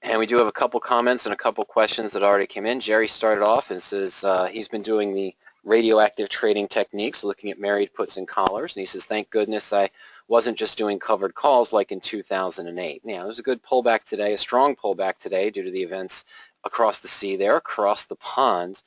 And we do have a couple comments and a couple questions that already came in. Jerry started off and says he's been doing the radioactive trading techniques, looking at married puts and collars. And he says, thank goodness I wasn't just doing covered calls like in 2008. Yeah, it was a good pullback today, a strong pullback today due to the events across the sea there, across the pond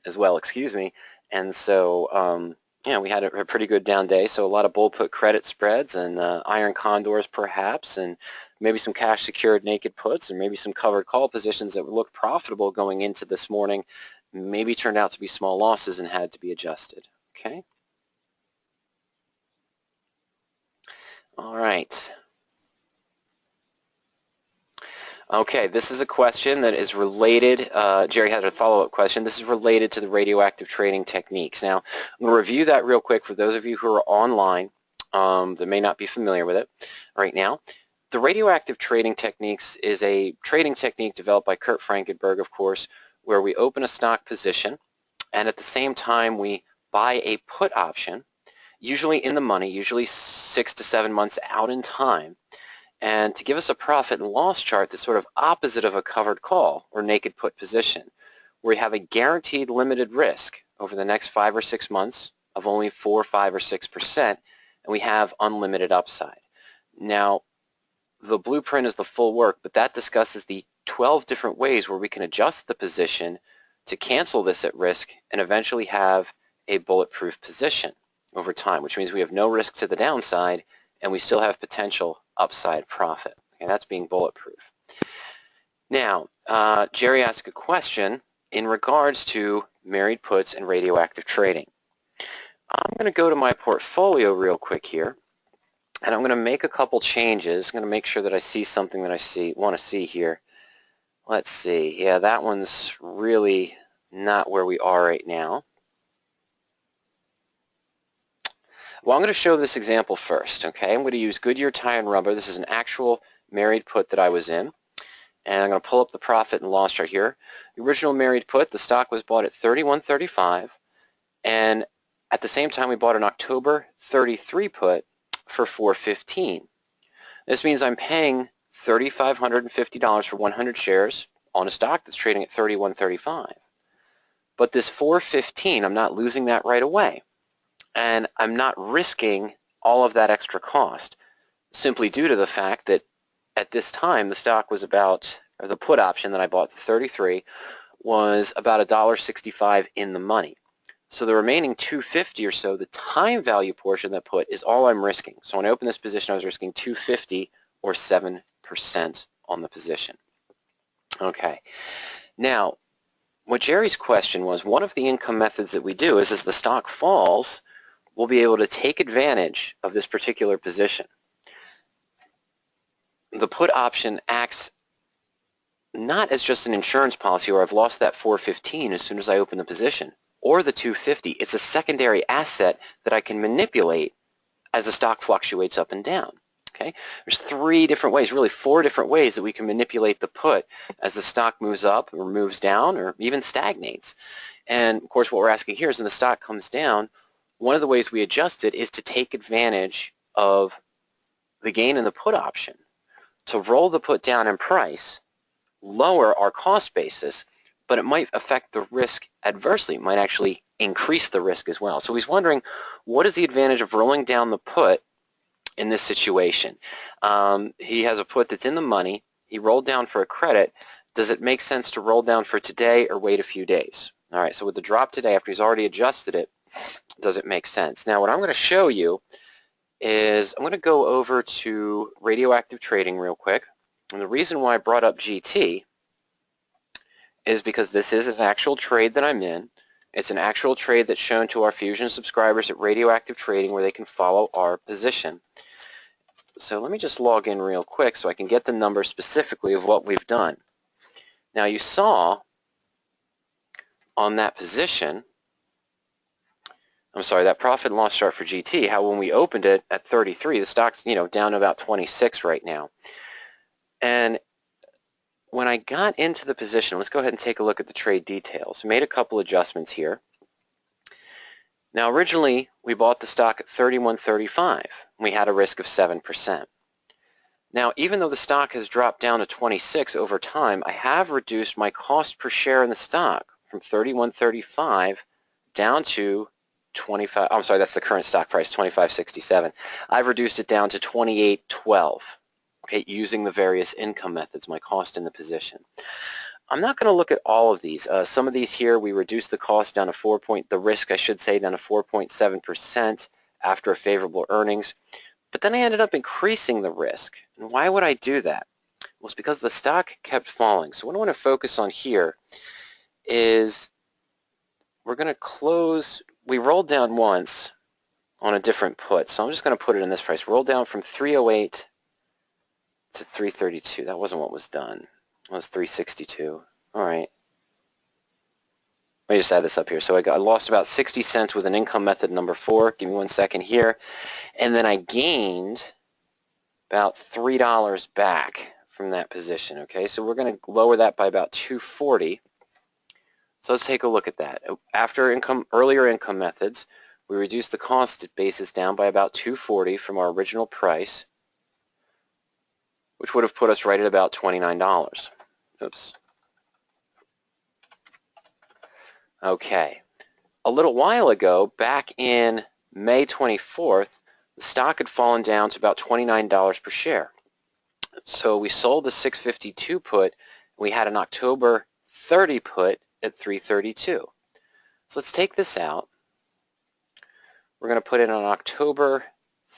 as well, excuse me. And so, yeah, we had a pretty good down day, so a lot of bull put credit spreads and iron condors perhaps, and maybe some cash secured naked puts and maybe some covered call positions that looked profitable going into this morning maybe turned out to be small losses and had to be adjusted. Okay. All right. Okay, this is a question that is related. Jerry had a follow-up question. This is related to the radioactive trading techniques. Now, I'm going to review that real quick for those of you who are online that may not be familiar with it right now. The radioactive trading techniques is a trading technique developed by Kurt Frankenberg, of course, where we open a stock position and at the same time we buy a put option, usually in the money, usually 6 to 7 months out in time, and to give us a profit and loss chart that's sort of opposite of a covered call or naked put position, where we have a guaranteed limited risk over the next 5 or 6 months of only 4, 5, or 6%, and we have unlimited upside. Now, the blueprint is the full work, but that discusses the 12 different ways where we can adjust the position to cancel this at risk and eventually have a bulletproof position over time, which means we have no risk to the downside and we still have potential upside profit. Okay, that's being bulletproof. Now, Jerry asked a question in regards to married puts and radioactive trading. I'm going to go to my portfolio real quick here, and I'm going to make a couple changes. I'm going to make sure that I see something that I want to see here. Let's see. Yeah, that one's really not where we are right now. Well, I'm going to show this example first, okay? I'm going to use Goodyear Tire and Rubber. This is an actual married put that I was in. And I'm going to pull up the profit and loss chart here. The original married put, the stock was bought at $31.35. And at the same time, we bought an October 33 put for $4.15. This means I'm paying $3,550 for 100 shares on a stock that's trading at $31.35. But this $4.15, I'm not losing that right away. And I'm not risking all of that extra cost simply due to the fact that at this time the stock was about, or the put option that I bought, the 33, was about $1.65 in the money. So the remaining $2.50 or so, the time value portion of that put is all I'm risking. So when I opened this position, I was risking $2.50 or 7% on the position. Okay. Now, what Jerry's question was, one of the income methods that we do is as the stock falls, we'll be able to take advantage of this particular position. The put option acts not as just an insurance policy where I've lost that $4.15 as soon as I open the position, or the $2.50. It's a secondary asset that I can manipulate as the stock fluctuates up and down. Okay? There's 3 different ways, really 4 different ways that we can manipulate the put as the stock moves up or moves down or even stagnates. And of course what we're asking here is when the stock comes down, one of the ways we adjust it is to take advantage of the gain in the put option to roll the put down in price, lower our cost basis, but it might affect the risk adversely. It might actually increase the risk as well. So he's wondering, what is the advantage of rolling down the put in this situation? He has a put that's in the money. He rolled down for a credit. Does it make sense to roll down for today or wait a few days? All right, so with the drop today, after he's already adjusted it, does it make sense? Now, what I'm going to show you is I'm going to go over to radioactive trading real quick. And the reason why I brought up GT is because this is an actual trade that I'm in. It's an actual trade that's shown to our Fusion subscribers at Radioactive Trading where they can follow our position. So let me just log in real quick so I can get the number specifically of what we've done. Now you saw on that position, I'm sorry, that profit and loss chart for GT, how when we opened it at 33, the stock's down to about 26 right now. And when I got into the position, let's go ahead and take a look at the trade details. Made a couple adjustments here. Now originally we bought the stock at $31.35. We had a risk of 7%. Now, even though the stock has dropped down to 26 over time, I have reduced my cost per share in the stock from 31.35 down to 25. I'm sorry, that's the current stock price, 25.67. I've reduced it down to 28.12. Okay, using the various income methods, my cost in the position. I'm not going to look at all of these. Some of these here, we reduced the cost down to the risk, I should say, down to 4.7% after a favorable earnings. But then I ended up increasing the risk. And why would I do that? Well, it's because the stock kept falling. So what I want to focus on here is we're going to close. We rolled down once on a different put. So I'm just going to put it in this price. Roll down from 308 to 332. That wasn't what was done. It was 362. All right. Let me just add this up here. So I lost about 60 cents with an income method number 4. Give me 1 second here. And then I gained about $3 back from that position. Okay, so we're going to lower that by about 240. So let's take a look at that. After earlier income methods, we reduced the cost basis down by about 240 from our original price, which would have put us right at about $29. Oops. Okay. A little while ago, back in May 24th, the stock had fallen down to about $29 per share. So we sold the 652 put. We had an October 30 put at 332. So let's take this out. We're going to put in an October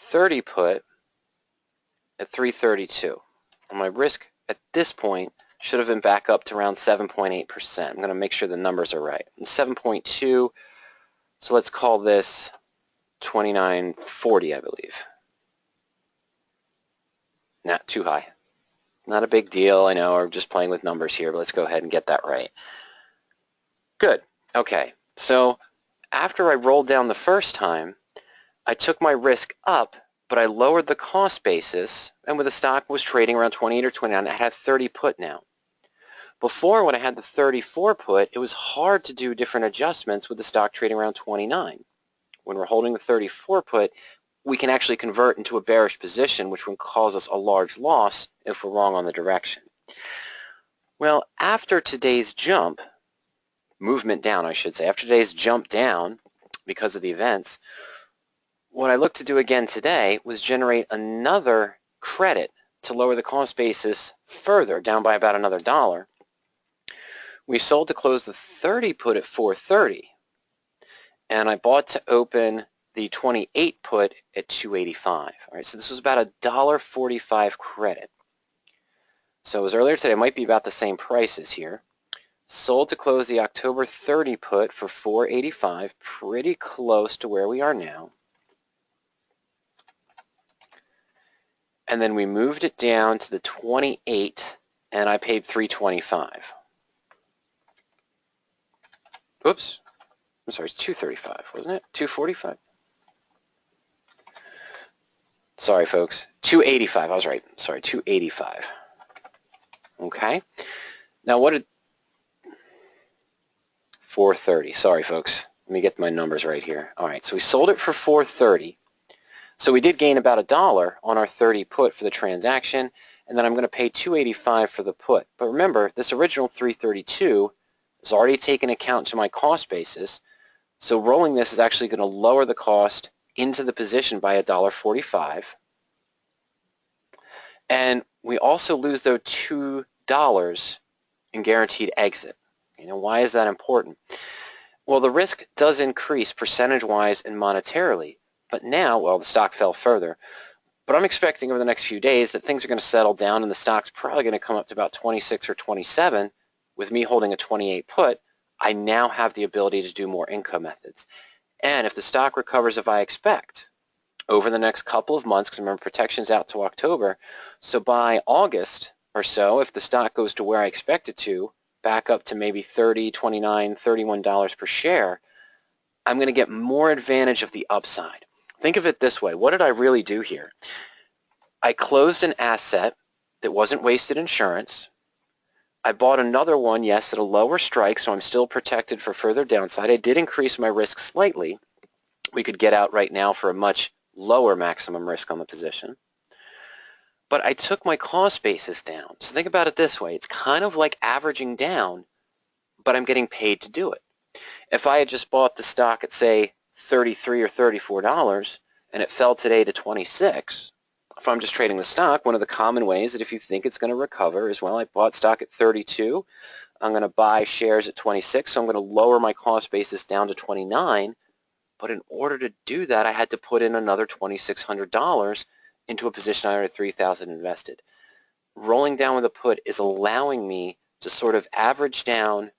30 put at 332. And my risk at this point should have been back up to around 7.8%. I'm going to make sure the numbers are right. And 7.2, so let's call this 29.40, I believe. Not too high. Not a big deal, I know, we're just playing with numbers here, but let's go ahead and get that right. Good. Okay. So after I rolled down the first time, I took my risk up, but I lowered the cost basis, and when the stock was trading around 28 or 29, I had 30 put now. Before, when I had the 34 put, it was hard to do different adjustments with the stock trading around 29. When we're holding the 34 put, we can actually convert into a bearish position, which would cause us a large loss if we're wrong on the direction. Well, after today's jump, movement down, I should say, after today's jump down because of the events, what I looked to do again today was generate another credit to lower the cost basis further, down by about another $1. We sold to close the 30 put at 430, and I bought to open the 28 put at 285. All right, so this was about a $1.45 credit. So it was earlier today, it might be about the same prices here. Sold to close the October 30 put for 485, pretty close to where we are now. And then we moved it down to the 28, and I paid 325. Oops. I'm sorry, it's 235, wasn't it? 245? Sorry, folks. 285. I was right. Sorry, 285. Okay. Now, what did 430? Sorry, folks. Let me get my numbers right here. All right, so we sold it for 430. So we did gain about $1 on our 30 put for the transaction, and then I'm going to pay 285 for the put. But remember, this original 332 is already taken account to my cost basis, so rolling this is actually going to lower the cost into the position by $1.45. And we also lose, though, $2 in guaranteed exit. You know, why is that important? Well, the risk does increase percentage-wise and monetarily, but now, well, the stock fell further, but I'm expecting over the next few days that things are going to settle down and the stock's probably going to come up to about 26 or 27. With me holding a 28 put, I now have the ability to do more income methods. And if the stock recovers as I expect over the next couple of months, because remember, protection's out to October, so by August or so, if the stock goes to where I expect it to, back up to maybe $30, $29, $31 per share, I'm going to get more advantage of the upside. Think of it this way. What did I really do here? I closed an asset that wasn't wasted insurance. I bought another one, yes, at a lower strike, so I'm still protected for further downside. I did increase my risk slightly. We could get out right now for a much lower maximum risk on the position. but I took my cost basis down. So think about it this way. It's kind of like averaging down, but I'm getting paid to do it. If I had just bought the stock at, say, $33 or $34, and it fell today to 26, if I'm just trading the stock, one of the common ways that if you think it's going to recover is, well, I bought stock at 32, I'm going to buy shares at 26, so I'm going to lower my cost basis down to 29, but in order to do that, I had to put in another $2,600 into a position I already had $3,000 invested. Rolling down with a put is allowing me to sort of average down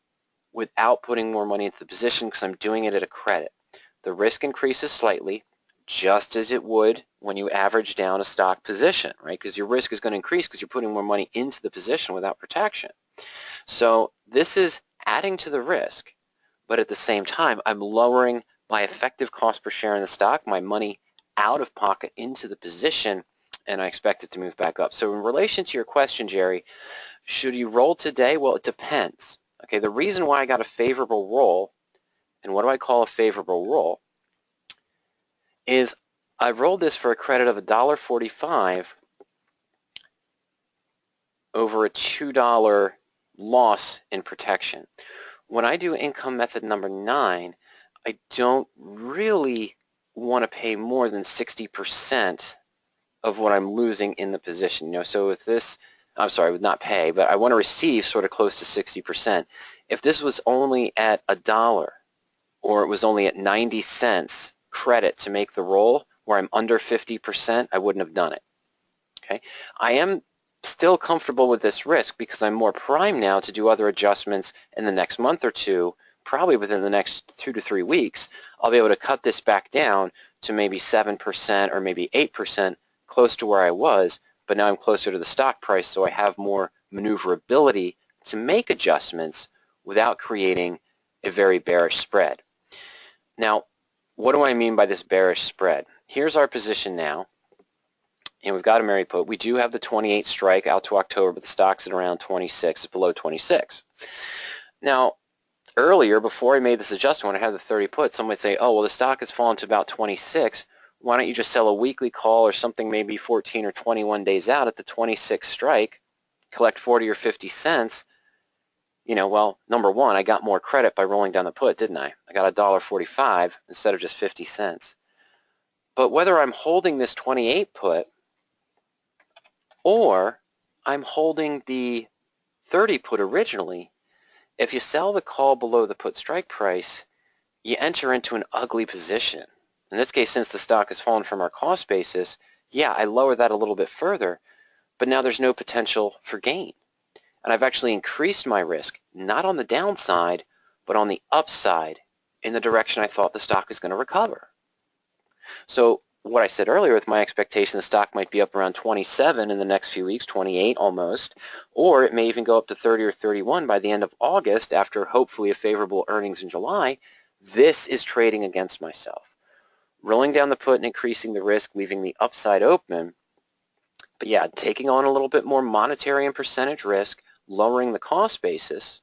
without putting more money into the position because I'm doing it at a credit. The risk increases slightly, just as it would when you average down a stock position, right? Because your risk is going to increase because you're putting more money into the position without protection. So this is adding to the risk, but at the same time, I'm lowering my effective cost per share in the stock, my money out of pocket into the position, and I expect it to move back up. So in relation to your question, Jerry, should you roll today? Well, it depends. Okay, the reason why I got a favorable roll, and what do I call a favorable roll, is I rolled this for a credit of $1.45 over a $2 loss in protection. When I do income method number 9, I don't really want to pay more than 60% of what I'm losing in the position. You know, so with this, I'm sorry, I would not pay, but I want to receive sort of close to 60%. If this was only at $1 or it was only at 90 cents credit to make the roll where I'm under 50%, I wouldn't have done it. Okay, I am still comfortable with this risk because I'm more primed now to do other adjustments in the next month or two, probably within the next 2 to 3 weeks. I'll be able to cut this back down to maybe 7% or maybe 8%, close to where I was, but now I'm closer to the stock price, so I have more maneuverability to make adjustments without creating a very bearish spread. Now, what do I mean by this bearish spread? Here's our position now, and we've got a Mary put. We do have the 28 strike out to October, but the stock's at around 26. It's below 26. Now, earlier, before I made this adjustment, when I had the 30 put, someone would say, oh, well, the stock has fallen to about 26. Why don't you just sell a weekly call or something maybe 14 or 21 days out at the 26 strike, collect 40 or 50 cents? You know, well, number one, I got more credit by rolling down the put, didn't I? I got $1.45 instead of just 50 cents. But whether I'm holding this 28 put or I'm holding the 30 put originally, if you sell the call below the put strike price, you enter into an ugly position. In this case, since the stock has fallen from our cost basis, yeah, I lower that a little bit further, but now there's no potential for gain. And I've actually increased my risk, not on the downside, but on the upside in the direction I thought the stock was going to recover. So what I said earlier with my expectation the stock might be up around 27 in the next few weeks, 28 almost, or it may even go up to 30 or 31 by the end of August after hopefully a favorable earnings in July. This is trading against myself. Rolling down the put and increasing the risk, leaving the upside open. But yeah, taking on a little bit more monetary and percentage risk, lowering the cost basis.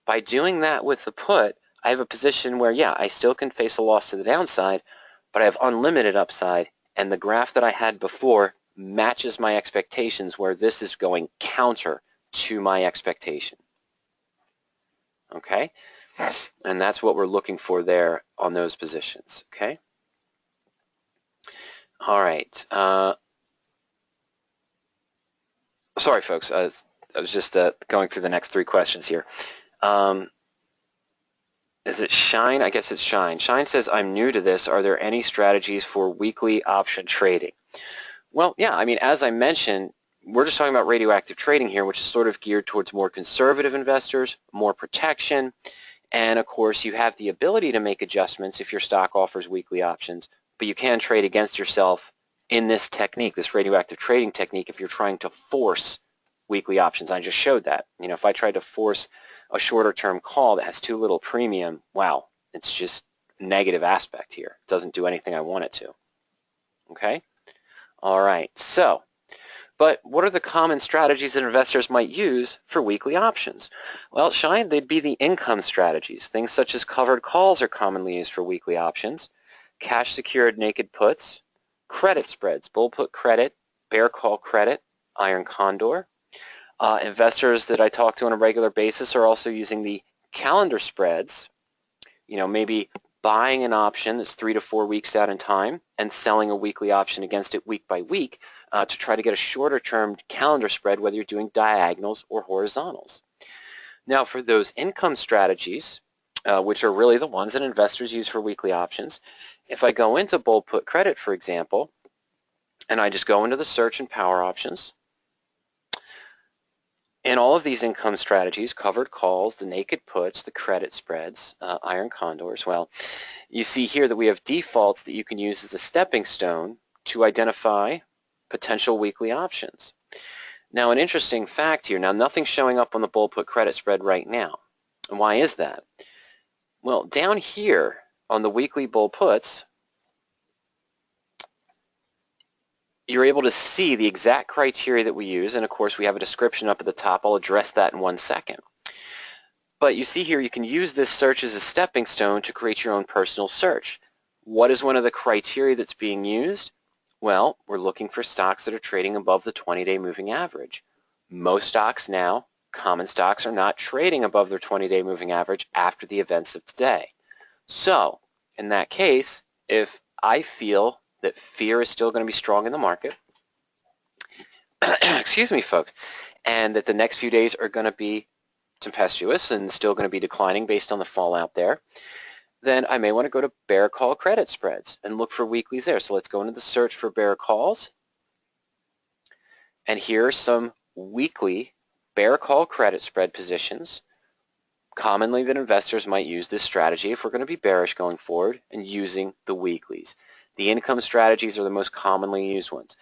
By doing that with the put, I have a position where, yeah, I still can face a loss to the downside, but I have unlimited upside, and the graph that I had before matches my expectations where this is going counter to my expectation. Okay? And that's what we're looking for there on those positions. Okay? All right. Sorry, folks. I was just going through the next 3 questions here. Is it Shine? I guess it's Shine. Shine says, I'm new to this. Are there any strategies for weekly option trading? Well, yeah, I mean, as I mentioned, we're just talking about radioactive trading here, which is sort of geared towards more conservative investors, more protection, and of course you have the ability to make adjustments if your stock offers weekly options, but you can trade against yourself in this technique, this radioactive trading technique, if you're trying to force weekly options. I just showed that. You know, if I tried to force a shorter term call that has too little premium, wow, it's just a negative aspect here. It doesn't do anything I want it to. Okay? All right, so, but what are the common strategies that investors might use for weekly options? Well, Shine, they'd be the income strategies. Things such as covered calls are commonly used for weekly options, cash secured naked puts, credit spreads, bull put credit, bear call credit, iron condor. Investors that I talk to on a regular basis are also using the calendar spreads, maybe buying an option that's 3 to 4 weeks out in time and selling a weekly option against it week by week to try to get a shorter term calendar spread, whether you're doing diagonals or horizontals. Now for those income strategies, which are really the ones that investors use for weekly options, if I go into bull put credit, for example, and I just go into the search in PowerOptions, in all of these income strategies, covered calls, the naked puts, the credit spreads, iron condors, well, you see here that we have defaults that you can use as a stepping stone to identify potential weekly options. Now an interesting fact here, now nothing's showing up on the bull put credit spread right now. And why is that? Well, down here on the weekly bull puts, you're able to see the exact criteria that we use, and of course we have a description up at the top. I'll address that in 1 second. But you see here you can use this search as a stepping stone to create your own personal search. What is one of the criteria that's being used? Well, we're looking for stocks that are trading above the 20-day moving average. Most stocks now, common stocks, are not trading above their 20-day moving average after the events of today. So, in that case, if I feel that fear is still going to be strong in the market, excuse me, folks, and that the next few days are going to be tempestuous and still going to be declining based on the fallout there, then I may want to go to bear call credit spreads and look for weeklies there. So let's go into the search for bear calls. And here are some weekly bear call credit spread positions. Commonly that investors might use this strategy if we're going to be bearish going forward and using the weeklies. The income strategies are the most commonly used ones.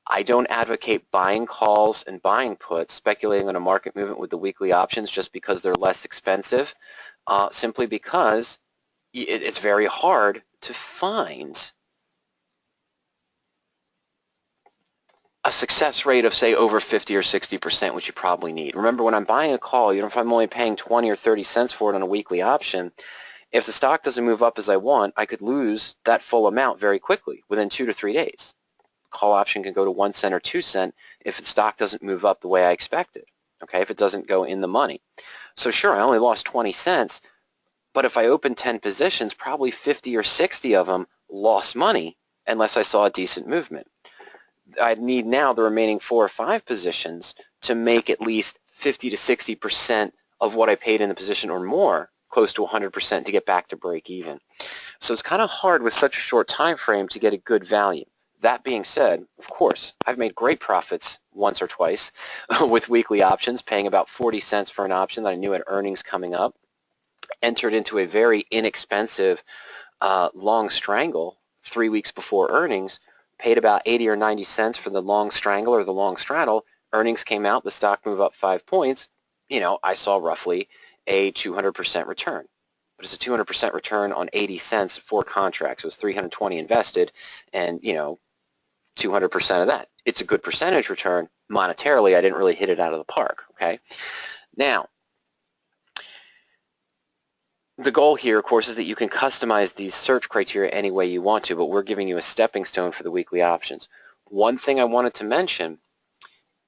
I don't advocate buying calls and buying puts, speculating on a market movement with the weekly options just because they're less expensive, simply because it's very hard to find a success rate of, say, over 50 or 60%, which you probably need. Remember, when I'm buying a call, if I'm only paying 20 or 30 cents for it on a weekly option, if the stock doesn't move up as I want, I could lose that full amount very quickly, within 2 to 3 days. Call option can go to 1 cent or 2 cents if the stock doesn't move up the way I expected, okay, if it doesn't go in the money. So sure, I only lost 20 cents, but if I opened 10 positions, probably 50 or 60 of them lost money unless I saw a decent movement. I'd need now the remaining 4 or 5 positions to make at least 50 to 60% of what I paid in the position or more, close to 100% to get back to break even. So it's kind of hard with such a short time frame to get a good value. That being said, of course, I've made great profits once or twice with weekly options, paying about 40 cents for an option that I knew had earnings coming up, entered into a very inexpensive long strangle 3 weeks before earnings, paid about 80 or 90 cents for the long strangle or the long straddle. Earnings came out, the stock moved up 5 points. I saw roughly a 200% return. But it's a 200% return on 80 cents, 4 contracts. It was 320 invested, and 200% of that. It's a good percentage return. Monetarily, I didn't really hit it out of the park. Okay. Now, the goal here, of course, is that you can customize these search criteria any way you want to, but we're giving you a stepping stone for the weekly options. One thing I wanted to mention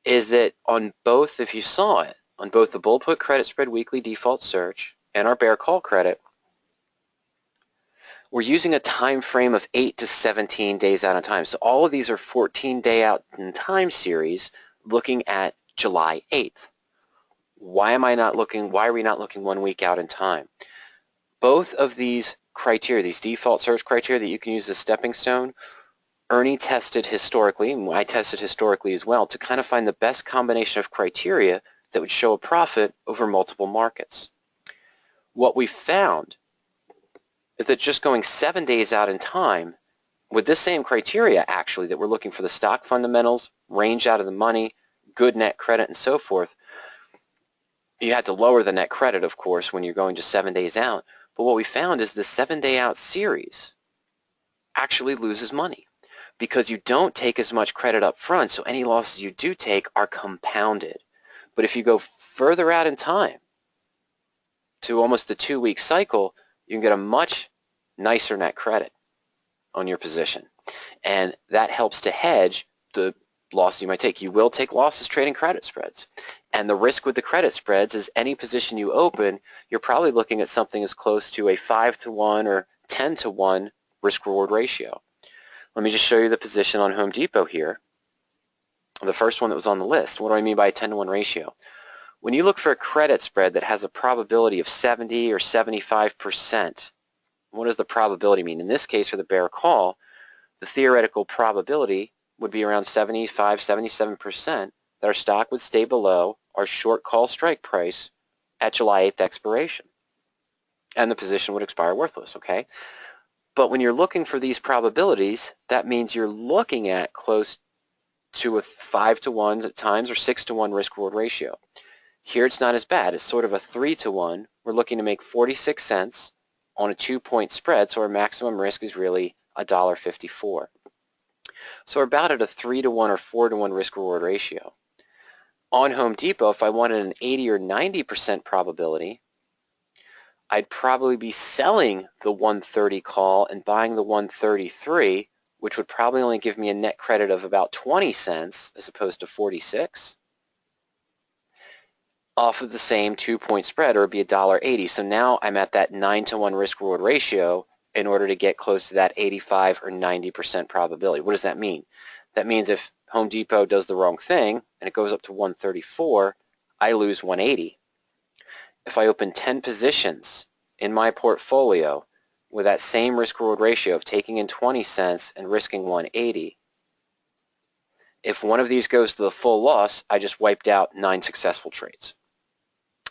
is that on both, if you saw it, on both the bull put credit spread weekly default search and our bear call credit, we're using a time frame of 8 to 17 days out in time. So all of these are 14-day out in time series looking at July 8th. Why are we not looking 1 week out in time? Both of these criteria, these default search criteria that you can use as stepping stone, Ernie tested historically, and I tested historically as well, to kind of find the best combination of criteria that would show a profit over multiple markets. What we found is that just going 7 days out in time with this same criteria, actually, that we're looking for the stock fundamentals, range out of the money, good net credit, and so forth. You had to lower the net credit, of course, when you're going just 7 days out. But what we found is the 7-day out series actually loses money because you don't take as much credit up front, so any losses you do take are compounded. But if you go further out in time to almost the 2-week cycle, you can get a much nicer net credit on your position. And that helps to hedge the losses you might take. You will take losses trading credit spreads. And the risk with the credit spreads is any position you open, you're probably looking at something as close to a 5-to-1 or 10-to-1 risk-reward ratio. Let me just show you the position on Home Depot here. The first one that was on the list. What do I mean by a 10-to-1 ratio? When you look for a credit spread that has a probability of 70 or 75%, what does the probability mean? In this case, for the bear call, the theoretical probability would be around 75, 77% that our stock would stay below our short call strike price at July 8th expiration. And the position would expire worthless, okay? But when you're looking for these probabilities, that means you're looking at close to a 5-to-1 at times or 6-to-1 risk-reward ratio. Here it's not as bad. It's sort of a 3-to-1. We're looking to make 46 cents on a 2-point spread, so our maximum risk is really $1.54. So we're about at a 3-to-1 or 4-to-1 risk-reward ratio. On Home Depot, if I wanted an 80 or 90% probability, I'd probably be selling the 130 call and buying the 133, which would probably only give me a net credit of about 20 cents as opposed to 46 off of the same 2-point spread, or it'd be $1.80. So now I'm at that 9-to-1 risk-reward ratio in order to get close to that 85 or 90% probability. What does that mean? That means if Home Depot does the wrong thing and it goes up to 134, I lose 180. If I open 10 positions in my portfolio with that same risk-reward ratio of taking in 20 cents and risking 180, if one of these goes to the full loss, I just wiped out 9 successful trades.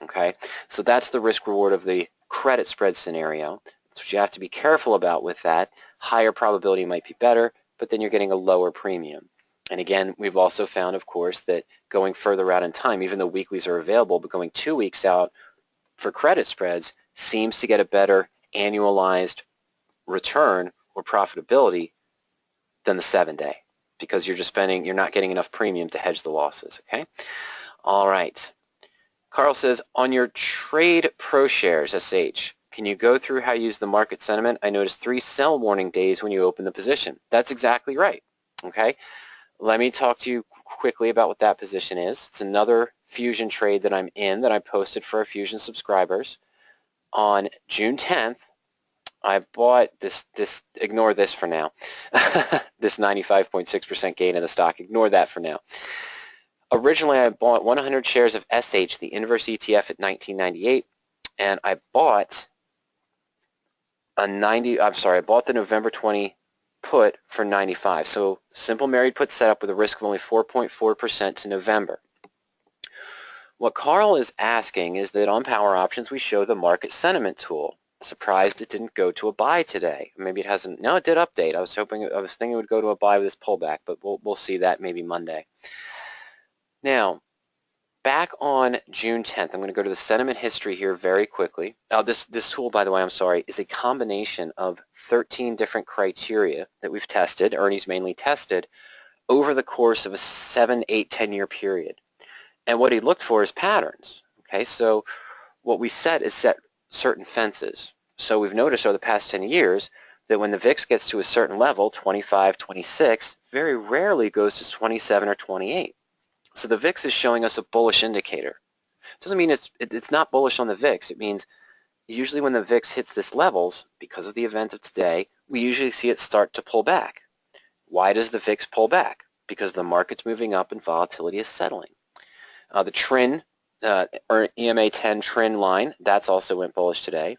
Okay, so that's the risk-reward of the credit spread scenario. That's what you have to be careful about with that. Higher probability might be better, but then you're getting a lower premium. And again, we've also found, of course, that going further out in time, even though weeklies are available, but going 2 weeks out for credit spreads seems to get a better annualized return or profitability than the 7-day, because you're not getting enough premium to hedge the losses, okay? All right. Carl says, on your Trade Pro Shares, SH, can you go through how you use the market sentiment? I noticed 3 sell warning days when you open the position. That's exactly right, okay? Let me talk to you quickly about what that position is. It's another Fusion trade that I'm in that I posted for our Fusion subscribers. On June 10th, I bought this ignore this for now, this 95.6% gain in the stock. Ignore that for now. Originally, I bought 100 shares of SH, the inverse ETF, at $19.98, and I bought I bought the November 20 put for $95. So simple married put setup with a risk of only 4.4% to November. What Carl is asking is that on PowerOptions we show the market sentiment tool. Surprised it didn't go to a buy today. Maybe it hasn't. No, it did update. I was thinking it would go to a buy with this pullback, but we'll see that maybe Monday. Now, back on June 10th, I'm going to go to the sentiment history here very quickly. This tool, by the way, I'm sorry, is a combination of 13 different criteria that we've tested, Ernie's mainly tested, over the course of a 7, 8, 10-year period. And what he looked for is patterns. Okay, so what we set certain fences. So we've noticed over the past 10 years that when the VIX gets to a certain level, 25, 26, very rarely goes to 27 or 28. So the VIX is showing us a bullish indicator. It doesn't mean it's not bullish on the VIX. It means usually when the VIX hits this levels, because of the event of today, we usually see it start to pull back. Why does the VIX pull back? Because the market's moving up and volatility is settling. The trend, or EMA 10 trend line, that's also went bullish today.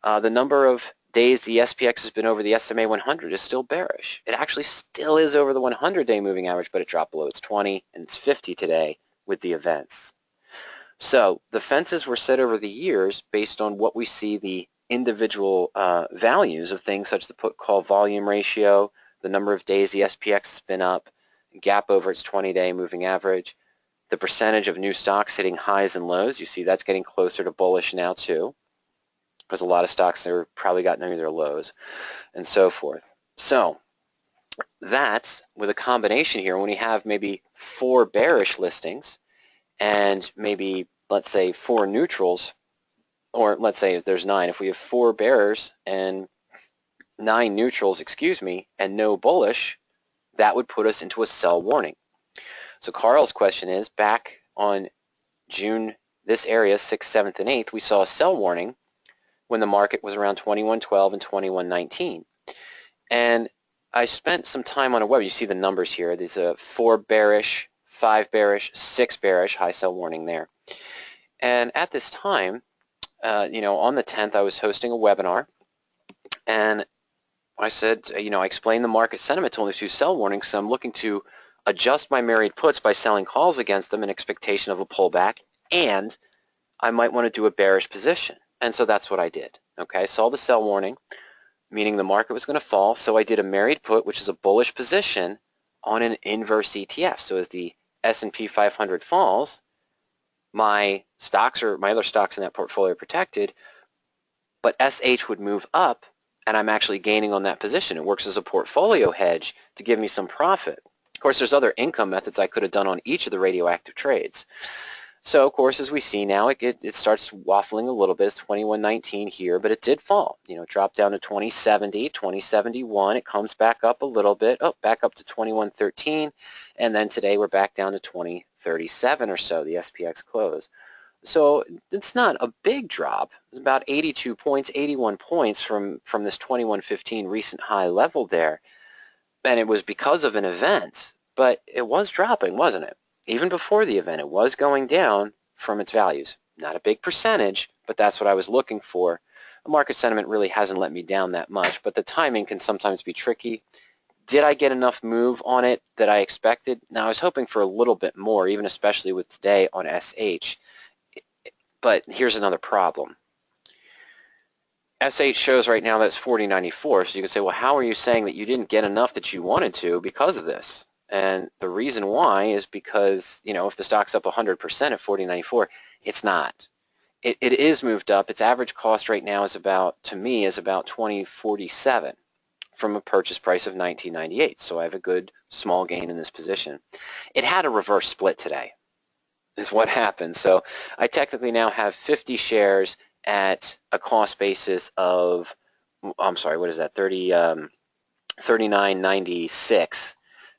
The number of days the SPX has been over the SMA 100 is still bearish. It actually still is over the 100-day moving average, but it dropped below its 20 and it's 50 today with the events. So the fences were set over the years based on what we see the individual values of things such as the put-call volume ratio, the number of days the SPX has been up, gap over its 20-day moving average, the percentage of new stocks hitting highs and lows. You see that's getting closer to bullish now too, because a lot of stocks are probably got near their lows, and so forth. So that's with a combination here, when we have maybe 4 bearish listings and maybe, let's say, 4 neutrals, or let's say if there's 9, if we have 4 bears and 9 neutrals, and no bullish, that would put us into a sell warning. So Carl's question is, back on June, this area, 6th, 7th, and 8th, we saw a sell warning when the market was around 21.12 and 21.19. And I spent some time on a web. You see the numbers here. There's a 4 bearish, 5 bearish, 6 bearish, high sell warning there. And at this time, on the 10th, I was hosting a webinar, and I said, I explained the market sentiment to only 2 sell warnings, so I'm looking to adjust my married puts by selling calls against them in expectation of a pullback, and I might want to do a bearish position. And so that's what I did. Okay, I saw the sell warning, meaning the market was going to fall, so I did a married put, which is a bullish position, on an inverse ETF. So as the S&P 500 falls, my stocks or my other stocks in that portfolio are protected, but SH would move up, and I'm actually gaining on that position. It works as a portfolio hedge to give me some profit. Of course, there's other income methods I could have done on each of the radioactive trades. So, of course, as we see now, it starts waffling a little bit. It's 21.19 here, but it did fall. It dropped down to 20.70, 20.71. It comes back up a little bit. Oh, back up to 21.13, and then today we're back down to 20.37 or so, the SPX close. So it's not a big drop. It's about 82 points, 81 points from this 21.15 recent high level there. And it was because of an event, but it was dropping, wasn't it? Even before the event, it was going down from its values. Not a big percentage, but that's what I was looking for. The market sentiment really hasn't let me down that much, but the timing can sometimes be tricky. Did I get enough move on it that I expected? Now, I was hoping for a little bit more, even especially with today on SH. But here's another problem. SH shows right now that's 40.94, so you can say, well, how are you saying that you didn't get enough that you wanted to because of this? And the reason why is because, if the stock's up 100% at 40.94, it's not. It is moved up. Its average cost right now is about, to me, is about 20.47 from a purchase price of 19.98. So I have a good small gain in this position. It had a reverse split today, is what happened. So I technically now have 50 shares at a cost basis of, I'm sorry, what is that, 39.96,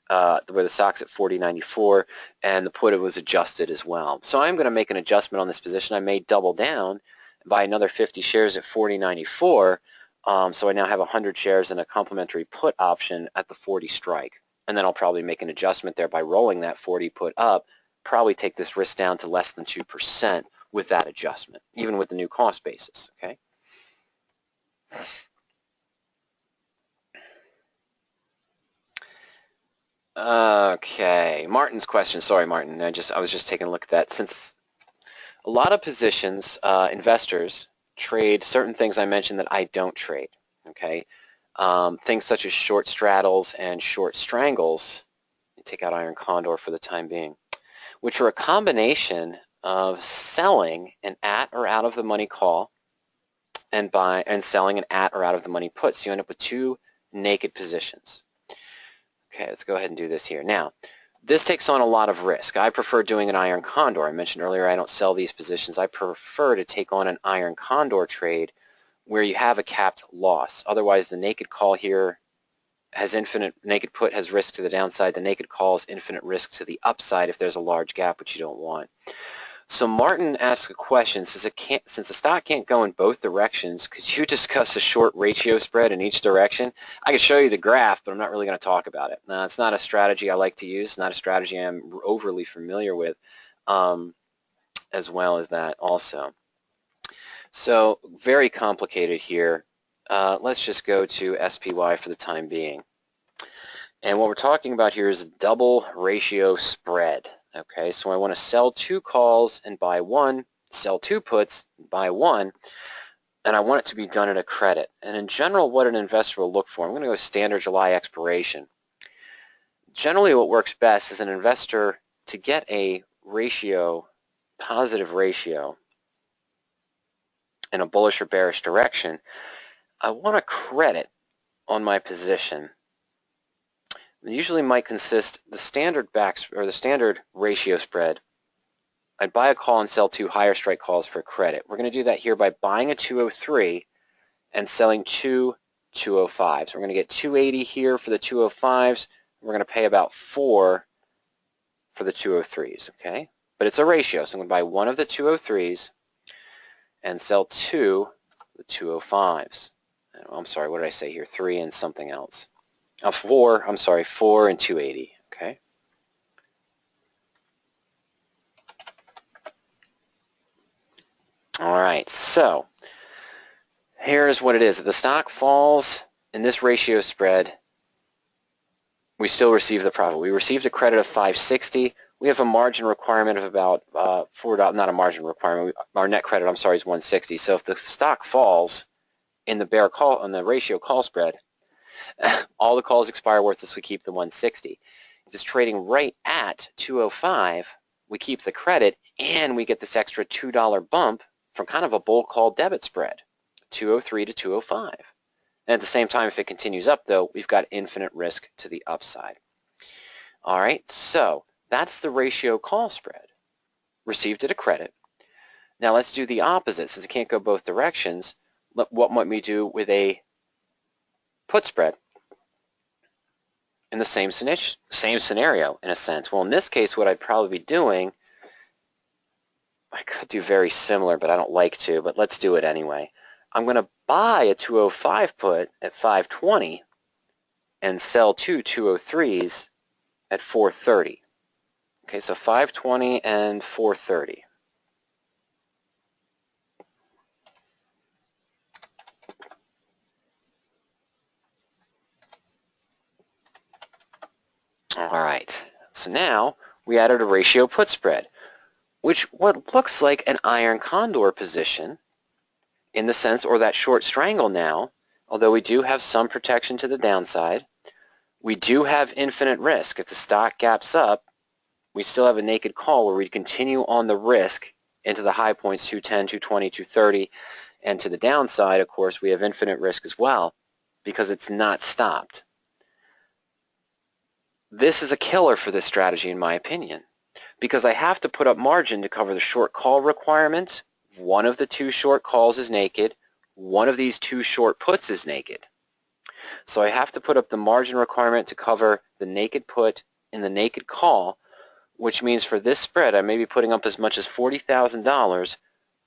where the stock's at 40.94, and the put was adjusted as well. So I'm going to make an adjustment on this position. I may double down by another 50 shares at 40.94, so I now have 100 shares and a complementary put option at the 40 strike. And then I'll probably make an adjustment there by rolling that 40 put up, probably take this risk down to less than 2% with that adjustment, even with the new cost basis, okay? Okay, Martin's question. Sorry, Martin. I was just taking a look at that. Since a lot of positions, investors trade certain things I mentioned that I don't trade, okay? Things such as short straddles and short strangles, take out iron condor for the time being, which are a combination of selling an at or out of the money call and selling an at or out of the money put. So you end up with 2 naked positions. Okay, let's go ahead and do this here. Now, this takes on a lot of risk. I prefer doing an iron condor. I mentioned earlier I don't sell these positions. I prefer to take on an iron condor trade where you have a capped loss. Otherwise, the naked call here has naked put has risk to the downside. The naked call is infinite risk to the upside if there's a large gap, which you don't want. So Martin asks a question, since the stock can't go in both directions, could you discuss a short ratio spread in each direction? I can show you the graph, but I'm not really going to talk about it. Now, it's not a strategy I like to use. It's not a strategy I'm overly familiar with, as well as that also. So very complicated here. Let's just go to SPY for the time being. And what we're talking about here is a double ratio spread. Okay, so I want to sell 2 calls and buy 1, sell 2 puts and buy 1, and I want it to be done at a credit. And in general, what an investor will look for, I'm going to go standard July expiration. Generally, what works best is an investor to get a ratio, positive ratio, in a bullish or bearish direction. I want a credit on my position. It usually might consist the standard ratio spread. I'd buy a call and sell 2 higher strike calls for credit. We're going to do that here by buying a 203 and selling 2 205s. We're going to get 280 here for the 205s. We're going to pay about 4 for the 203s, okay? But it's a ratio, so I'm going to buy one of the 203s and sell two the 205s. I'm sorry, what did I say here? 3 and something else. 4 and 280, okay? All right, so here's what it is. If the stock falls in this ratio spread, we still receive the profit. We received a credit of 560. We have a margin requirement of about $4, not a margin requirement. Our net credit, I'm sorry, is 160. So if the stock falls in the bear call on the ratio call spread, all the calls expire worthless. We keep the 160. If it's trading right at 205, we keep the credit and we get this extra $2 bump from kind of a bull call debit spread, 203 to 205. And at the same time, if it continues up, though, we've got infinite risk to the upside. All right, so that's the ratio call spread. Received at a credit. Now let's do the opposite. Since it can't go both directions, what might we do with a put spread in the same scenario, in a sense? Well, in this case, what I'd probably be doing, I could do very similar, but I don't like to, but let's do it anyway. I'm going to buy a 205 put at 520 and sell two 203s at 430. Okay, so 520 and 430. All right, so now we added a ratio put spread, which what looks like an iron condor position in the sense, or that short strangle now, although we do have some protection to the downside. We do have infinite risk. If the stock gaps up, we still have a naked call where we continue on the risk into the high points, 210, 220, 230, and to the downside, of course, we have infinite risk as well because it's not stopped. This is a killer for this strategy, in my opinion, because I have to put up margin to cover the short call requirements. One of the two short calls is naked. One of these two short puts is naked. So I have to put up the margin requirement to cover the naked put and the naked call, which means for this spread I may be putting up as much as $40,000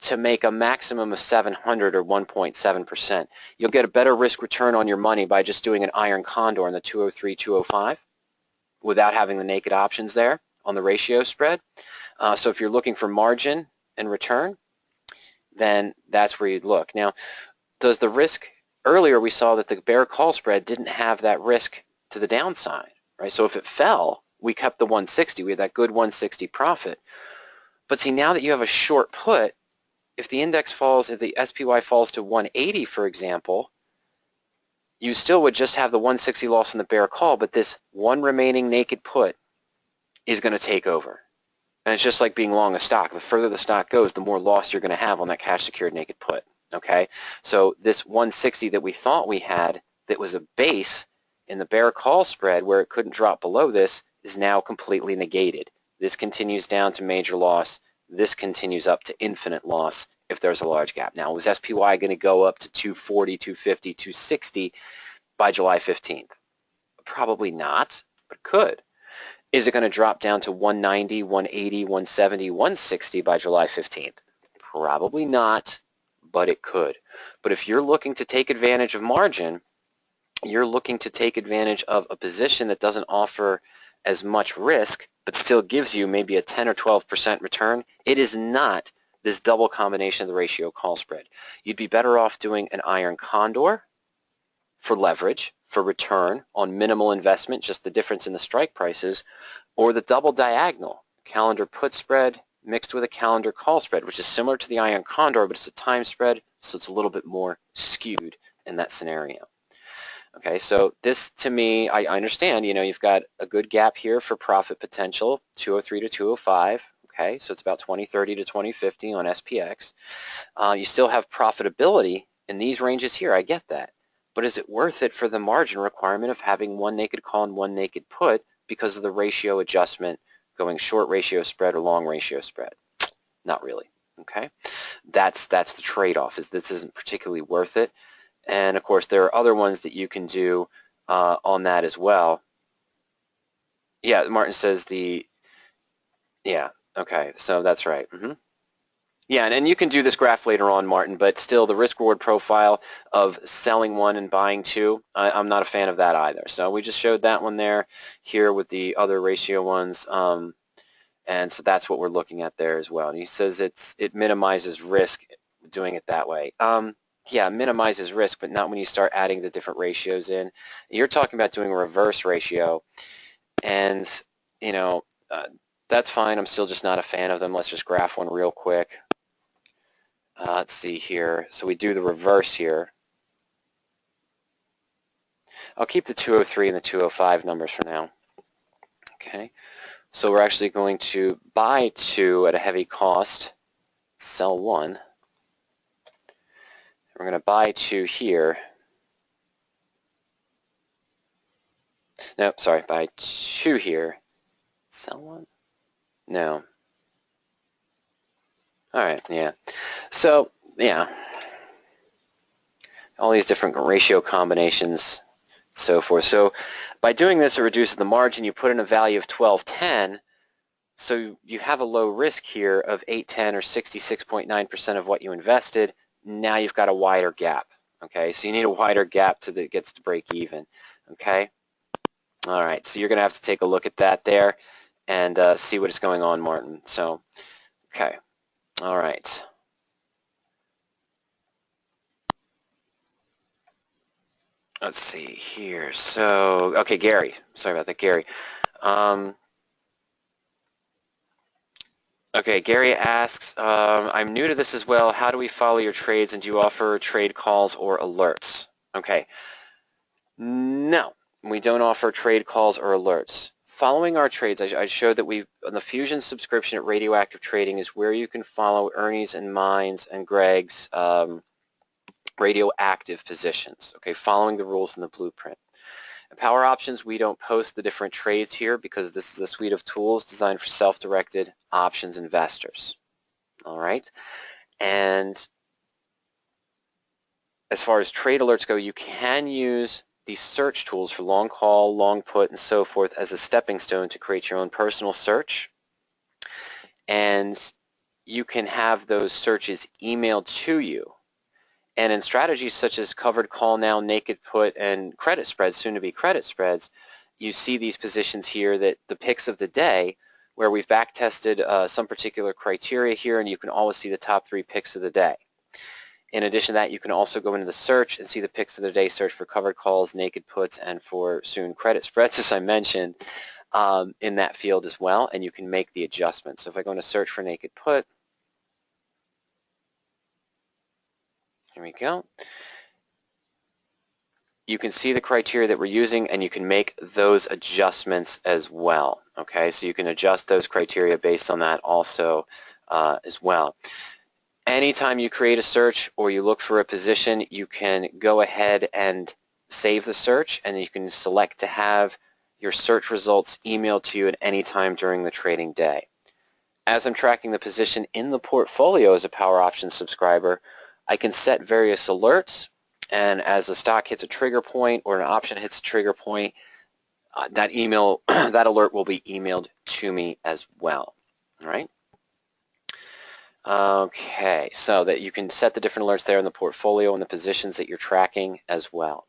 to make a maximum of 700 or 1.7%. You'll get a better risk return on your money by just doing an iron condor in the 203, 205 without having the naked options there on the ratio spread. So if you're looking for margin and return, then that's where you'd look. Now, does the risk, earlier we saw that the bear call spread didn't have that risk to the downside, right? So if it fell, we kept the 160. We had that good 160 profit. But see, now that you have a short put, if the index falls, if the SPY falls to 180, for example, you still would just have the 160 loss in the bear call, but this one remaining naked put is going to take over. And it's just like being long a stock. The further the stock goes, the more loss you're going to have on that cash secured naked put. Okay? So this 160 that we thought we had that was a base in the bear call spread where it couldn't drop below this is now completely negated. This continues down to major loss. This continues up to infinite loss if there's a large gap. Now, was SPY going to go up to 240, 250, 260 by July 15th? Probably not, but it could. Is it going to drop down to 190, 180, 170, 160 by July 15th? Probably not, but it could. But if you're looking to take advantage of margin, you're looking to take advantage of a position that doesn't offer as much risk, but still gives you maybe a 10 or 12% return, it is not this double combination of the ratio call spread. You'd be better off doing an iron condor for leverage, for return on minimal investment, just the difference in the strike prices, or the double diagonal, calendar put spread mixed with a calendar call spread, which is similar to the iron condor, but it's a time spread, so it's a little bit more skewed in that scenario. Okay, so this to me, I understand, you know, you've got a good gap here for profit potential, 203 to 205, okay, so it's about 2030 to 2050 on SPX. You still have profitability in these ranges here, I get that. But is it worth it for the margin requirement of having one naked call and one naked put because of the ratio adjustment going short ratio spread or long ratio spread? Not really, okay? That's the trade-off, is this isn't particularly worth it. And of course, there are other ones that you can do on that as well. Yeah, Martin says Yeah, okay, so that's right. Yeah, and you can do this graph later on, Martin, but still the risk-reward profile of selling one and buying two, I'm not a fan of that either. So we just showed that one there here with the other ratio ones, and so that's what we're looking at there as well. And he says it minimizes risk doing it that way. Yeah, minimizes risk, but not when you start adding the different ratios in. You're talking about doing a reverse ratio, and you know, that's fine. I'm still just not a fan of them. Let's just graph one real quick. Let's see here. So we do the reverse here. I'll keep the 203 and the 205 numbers for now. Okay. So we're actually going to buy 2 at a heavy cost, sell 1. We're going to buy 2 here. No, sorry, buy 2 here. Sell 1? No. All right, yeah. So, yeah. All these different ratio combinations, so forth. So by doing this, it reduces the margin. You put in a value of 1210, so you have a low risk here of 810 or 66.9% of what you invested. Now you've got a wider gap. Okay, so you need a wider gap to that gets to break even. Okay. All right, so you're going to have to take a look at that there and see what is going on, Martin. So, okay. All right. Let's see here. So, okay, Gary. Sorry about that, Gary. Okay, Gary asks, I'm new to this as well. How do we follow your trades, and do you offer trade calls or alerts? Okay. No, we don't offer trade calls or alerts. Following our trades, I showed that on the Fusion subscription at RadioActive Trading is where you can follow Ernie's and mine's and Greg's radioactive positions, okay, following the rules in the blueprint. At PowerOptions, we don't post the different trades here because this is a suite of tools designed for self-directed options investors. All right, and as far as trade alerts go, you can use these search tools for long call, long put, and so forth as a stepping stone to create your own personal search. And you can have those searches emailed to you. And in strategies such as covered call now, naked put, and credit spreads, soon to be credit spreads, you see these positions here that the picks of the day where we've back tested some particular criteria here, and you can always see the top 3 picks of the day. In addition to that, you can also go into the search and see the picks of the day, search for covered calls, naked puts, and for soon credit spreads, as I mentioned, in that field as well, and you can make the adjustments. So if I go into search for naked put, here we go. You can see the criteria that we're using, and you can make those adjustments as well. Okay, so you can adjust those criteria based on that also as well. Anytime you create a search or you look for a position, you can go ahead and save the search, and you can select to have your search results emailed to you at any time during the trading day. As I'm tracking the position in the portfolio as a PowerOptions subscriber, I can set various alerts, and as a stock hits a trigger point or an option hits a trigger point, that alert will be emailed to me as well. All right. Okay, so that you can set the different alerts there in the portfolio and the positions that you're tracking as well.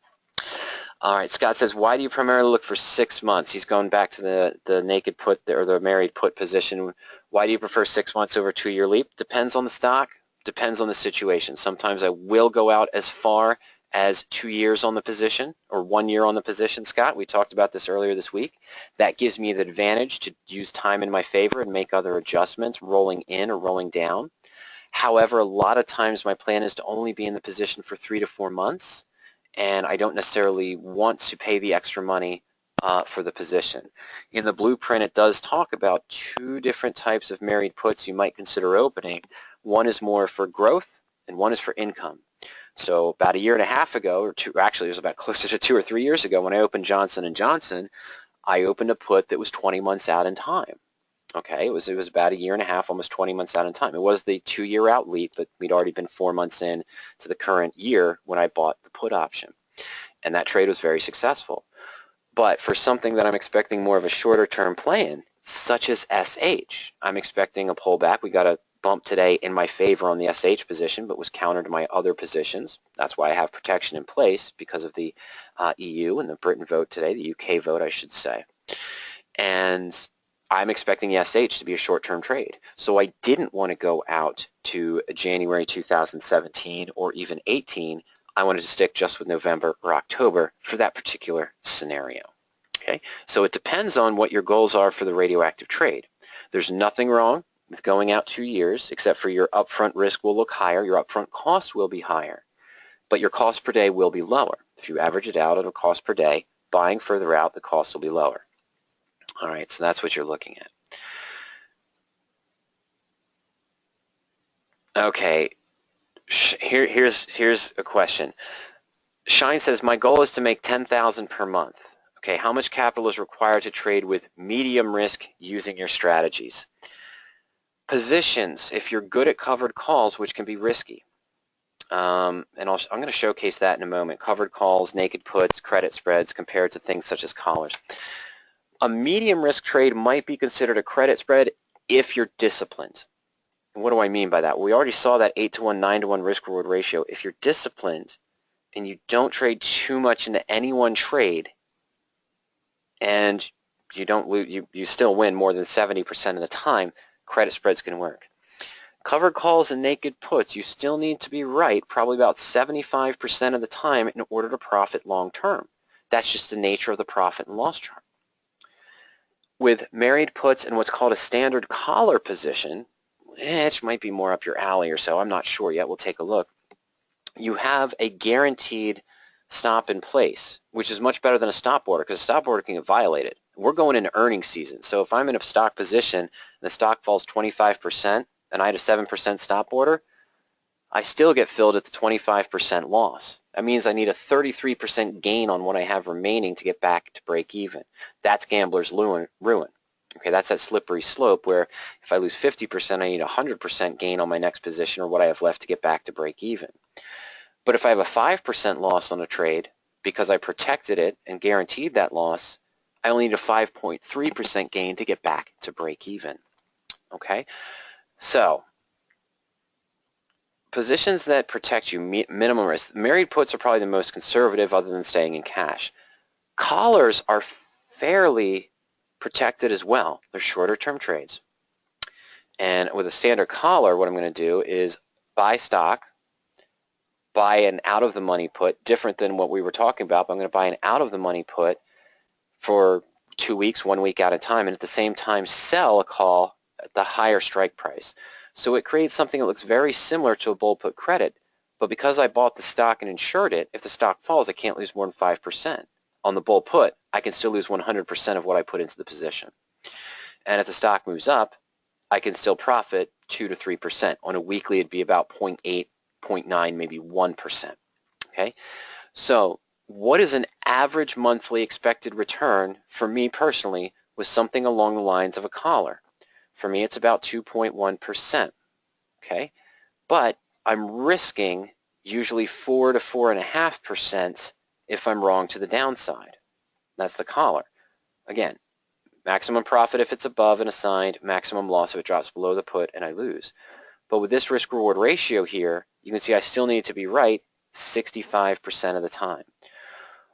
All right, Scott says, why do you primarily look for 6 months? He's going back to the naked put or the married put position. Why do you prefer 6 months over 2-year leap? Depends on the stock, depends on the situation. Sometimes I will go out as far as 2 years on the position or 1 year on the position, Scott. We talked about this earlier this week. That gives me the advantage to use time in my favor and make other adjustments, rolling in or rolling down. However, a lot of times my plan is to only be in the position for 3 to 4 months, and I don't necessarily want to pay the extra money for the position. In the blueprint, it does talk about 2 different types of married puts you might consider opening. One is more for growth, and one is for income. So about 1.5 years ago, or actually it was about closer to 2 or 3 years ago, when I opened Johnson & Johnson, I opened a put that was 20 months out in time. Okay, it was about 1.5 years, almost 20 months out in time. It was the 2-year out leap, but we'd already been 4 months in to the current year when I bought the put option. And that trade was very successful. But for something that I'm expecting more of a shorter term play in, such as SH. I'm expecting a pullback. We got a bump today in my favor on the SH position, but was countered to my other positions. That's why I have protection in place because of the EU and the Britain vote today, the UK vote, I should say. And I'm expecting the SH to be a short-term trade. So I didn't want to go out to January 2017 or even 18. I wanted to stick just with November or October for that particular scenario. Okay, so it depends on what your goals are for the radioactive trade. There's nothing wrong with going out 2 years, except for your upfront risk will look higher, your upfront cost will be higher, but your cost per day will be lower. If you average it out at a cost per day, buying further out, the cost will be lower. All right, so that's what you're looking at. Okay, here's a question. Shine says, my goal is to make $10,000 per month. Okay, how much capital is required to trade with medium risk using your strategies? Positions, if you're good at covered calls, which can be risky. And I'm going to showcase that in a moment. Covered calls, naked puts, credit spreads compared to things such as collars. A medium risk trade might be considered a credit spread if you're disciplined. And what do I mean by that? Well, we already saw that 8-to-1, 9-to-1 risk-reward ratio. If you're disciplined and you don't trade too much into any one trade, and you don't lose, you still win more than 70% of the time, credit spreads can work. Covered calls and naked puts, you still need to be right probably about 75% of the time in order to profit long term. That's just the nature of the profit and loss chart. With married puts and what's called a standard collar position, which might be more up your alley or so, I'm not sure yet, we'll take a look. You have a guaranteed stop in place, which is much better than a stop order because a stop order can get violated. We're going into earnings season, so if I'm in a stock position and the stock falls 25% and I had a 7% stop order, I still get filled at the 25% loss. That means I need a 33% gain on what I have remaining to get back to break even. That's gambler's ruin. Okay, that's that slippery slope where if I lose 50%, I need a 100% gain on my next position or what I have left to get back to break even. But if I have a 5% loss on a trade because I protected it and guaranteed that loss, I only need a 5.3% gain to get back to break even. Okay, so positions that protect you, minimum risk. Married puts are probably the most conservative other than staying in cash. Collars are fairly protected as well. They're shorter term trades. And with a standard collar, what I'm going to do is buy stock, buy an out-of-the-money put, different than what we were talking about, but I'm going to buy an out-of-the-money put for 2 weeks, 1 week at a time, and at the same time sell a call at the higher strike price. So it creates something that looks very similar to a bull put credit, but because I bought the stock and insured it, if the stock falls, I can't lose more than 5%. On the bull put, I can still lose 100% of what I put into the position. And if the stock moves up, I can still profit 2 to 3%. On a weekly, it'd be about 0.8, 0.9, maybe 1%. Okay? So what is an average monthly expected return for me personally with something along the lines of a collar? For me, it's about 2.1%. Okay? But I'm risking usually 4 to 4.5% if I'm wrong to the downside. That's the collar. Again, maximum profit if it's above and assigned, maximum loss if it drops below the put and I lose. But with this risk-reward ratio here, you can see I still need to be right 65% of the time.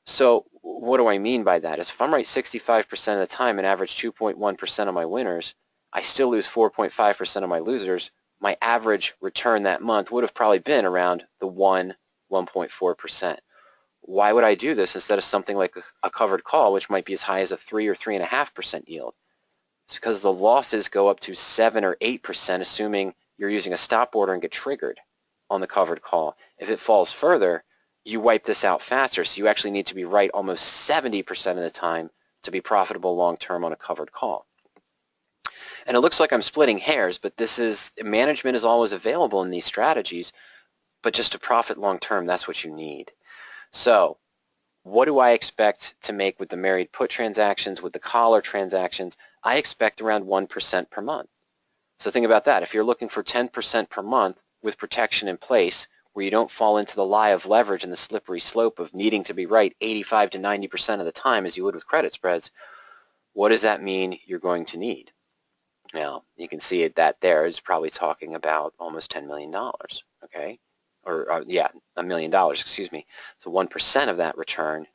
So what do I mean by that? Is if I'm right 65% of the time and average 2.1% of my winners, I still lose 4.5% of my losers. My average return that month would have probably been around the 1.4%. Why would I do this instead of something like a covered call, which might be as high as a 3 or 3.5% yield? It's because the losses go up to 7 or 8%, assuming you're using a stop order and get triggered on the covered call. If it falls further, you wipe this out faster, so you actually need to be right almost 70% of the time to be profitable long-term on a covered call. And it looks like I'm splitting hairs, but management is always available in these strategies, but just to profit long-term, that's what you need. So what do I expect to make with the married put transactions, with the collar transactions? I expect around 1% per month. So think about that. If you're looking for 10% per month with protection in place, where you don't fall into the lie of leverage and the slippery slope of needing to be right 85 to 90% of the time as you would with credit spreads, what does that mean you're going to need? Now, you can see that there is probably talking about almost $10 million, okay? Or yeah, $1 million, excuse me. So 1% of that return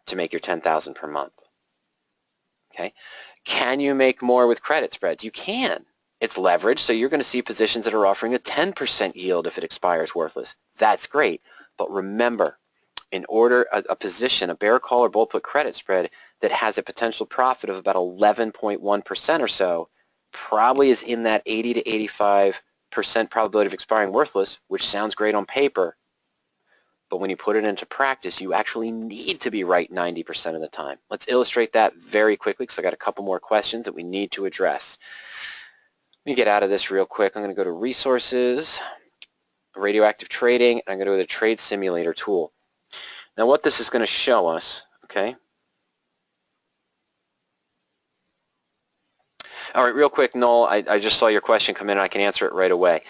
to make your $10,000 per month, okay? Can you make more with credit spreads? You can. It's leverage, so you're going to see positions that are offering a 10% yield if it expires worthless. That's great, but remember, in order a position, a bear call or bull put credit spread that has a potential profit of about 11.1% or so, probably is in that 80 to 85% probability of expiring worthless, which sounds great on paper, but when you put it into practice, you actually need to be right 90% of the time. Let's illustrate that very quickly because I got a couple more questions that we need to address. Let me get out of this real quick. I'm going to go to Resources, RadioActive Trading, and I'm going to go to the Trade Simulator tool. Now what this is going to show us, okay? All right, real quick, Noel, I just saw your question come in and I can answer it right away.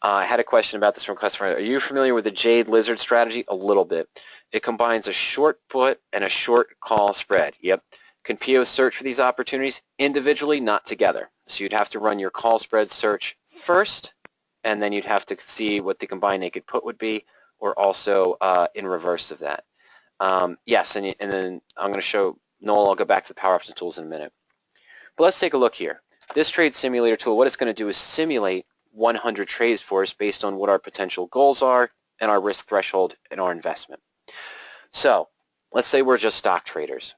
I had a question about this from a customer. Are you familiar with the Jade Lizard strategy? A little bit. It combines a short put and a short call spread. Yep. Can POs search for these opportunities individually, not together? So you'd have to run your call spread search first, and then you'd have to see what the combined naked put would be, or also in reverse of that. Yes, and then I'm going to show Noel. I'll go back to the PowerOptions tools in a minute. But let's take a look here. This trade simulator tool, what it's going to do is simulate 100 trades for us based on what our potential goals are and our risk threshold and our investment. So let's say we're just stock traders.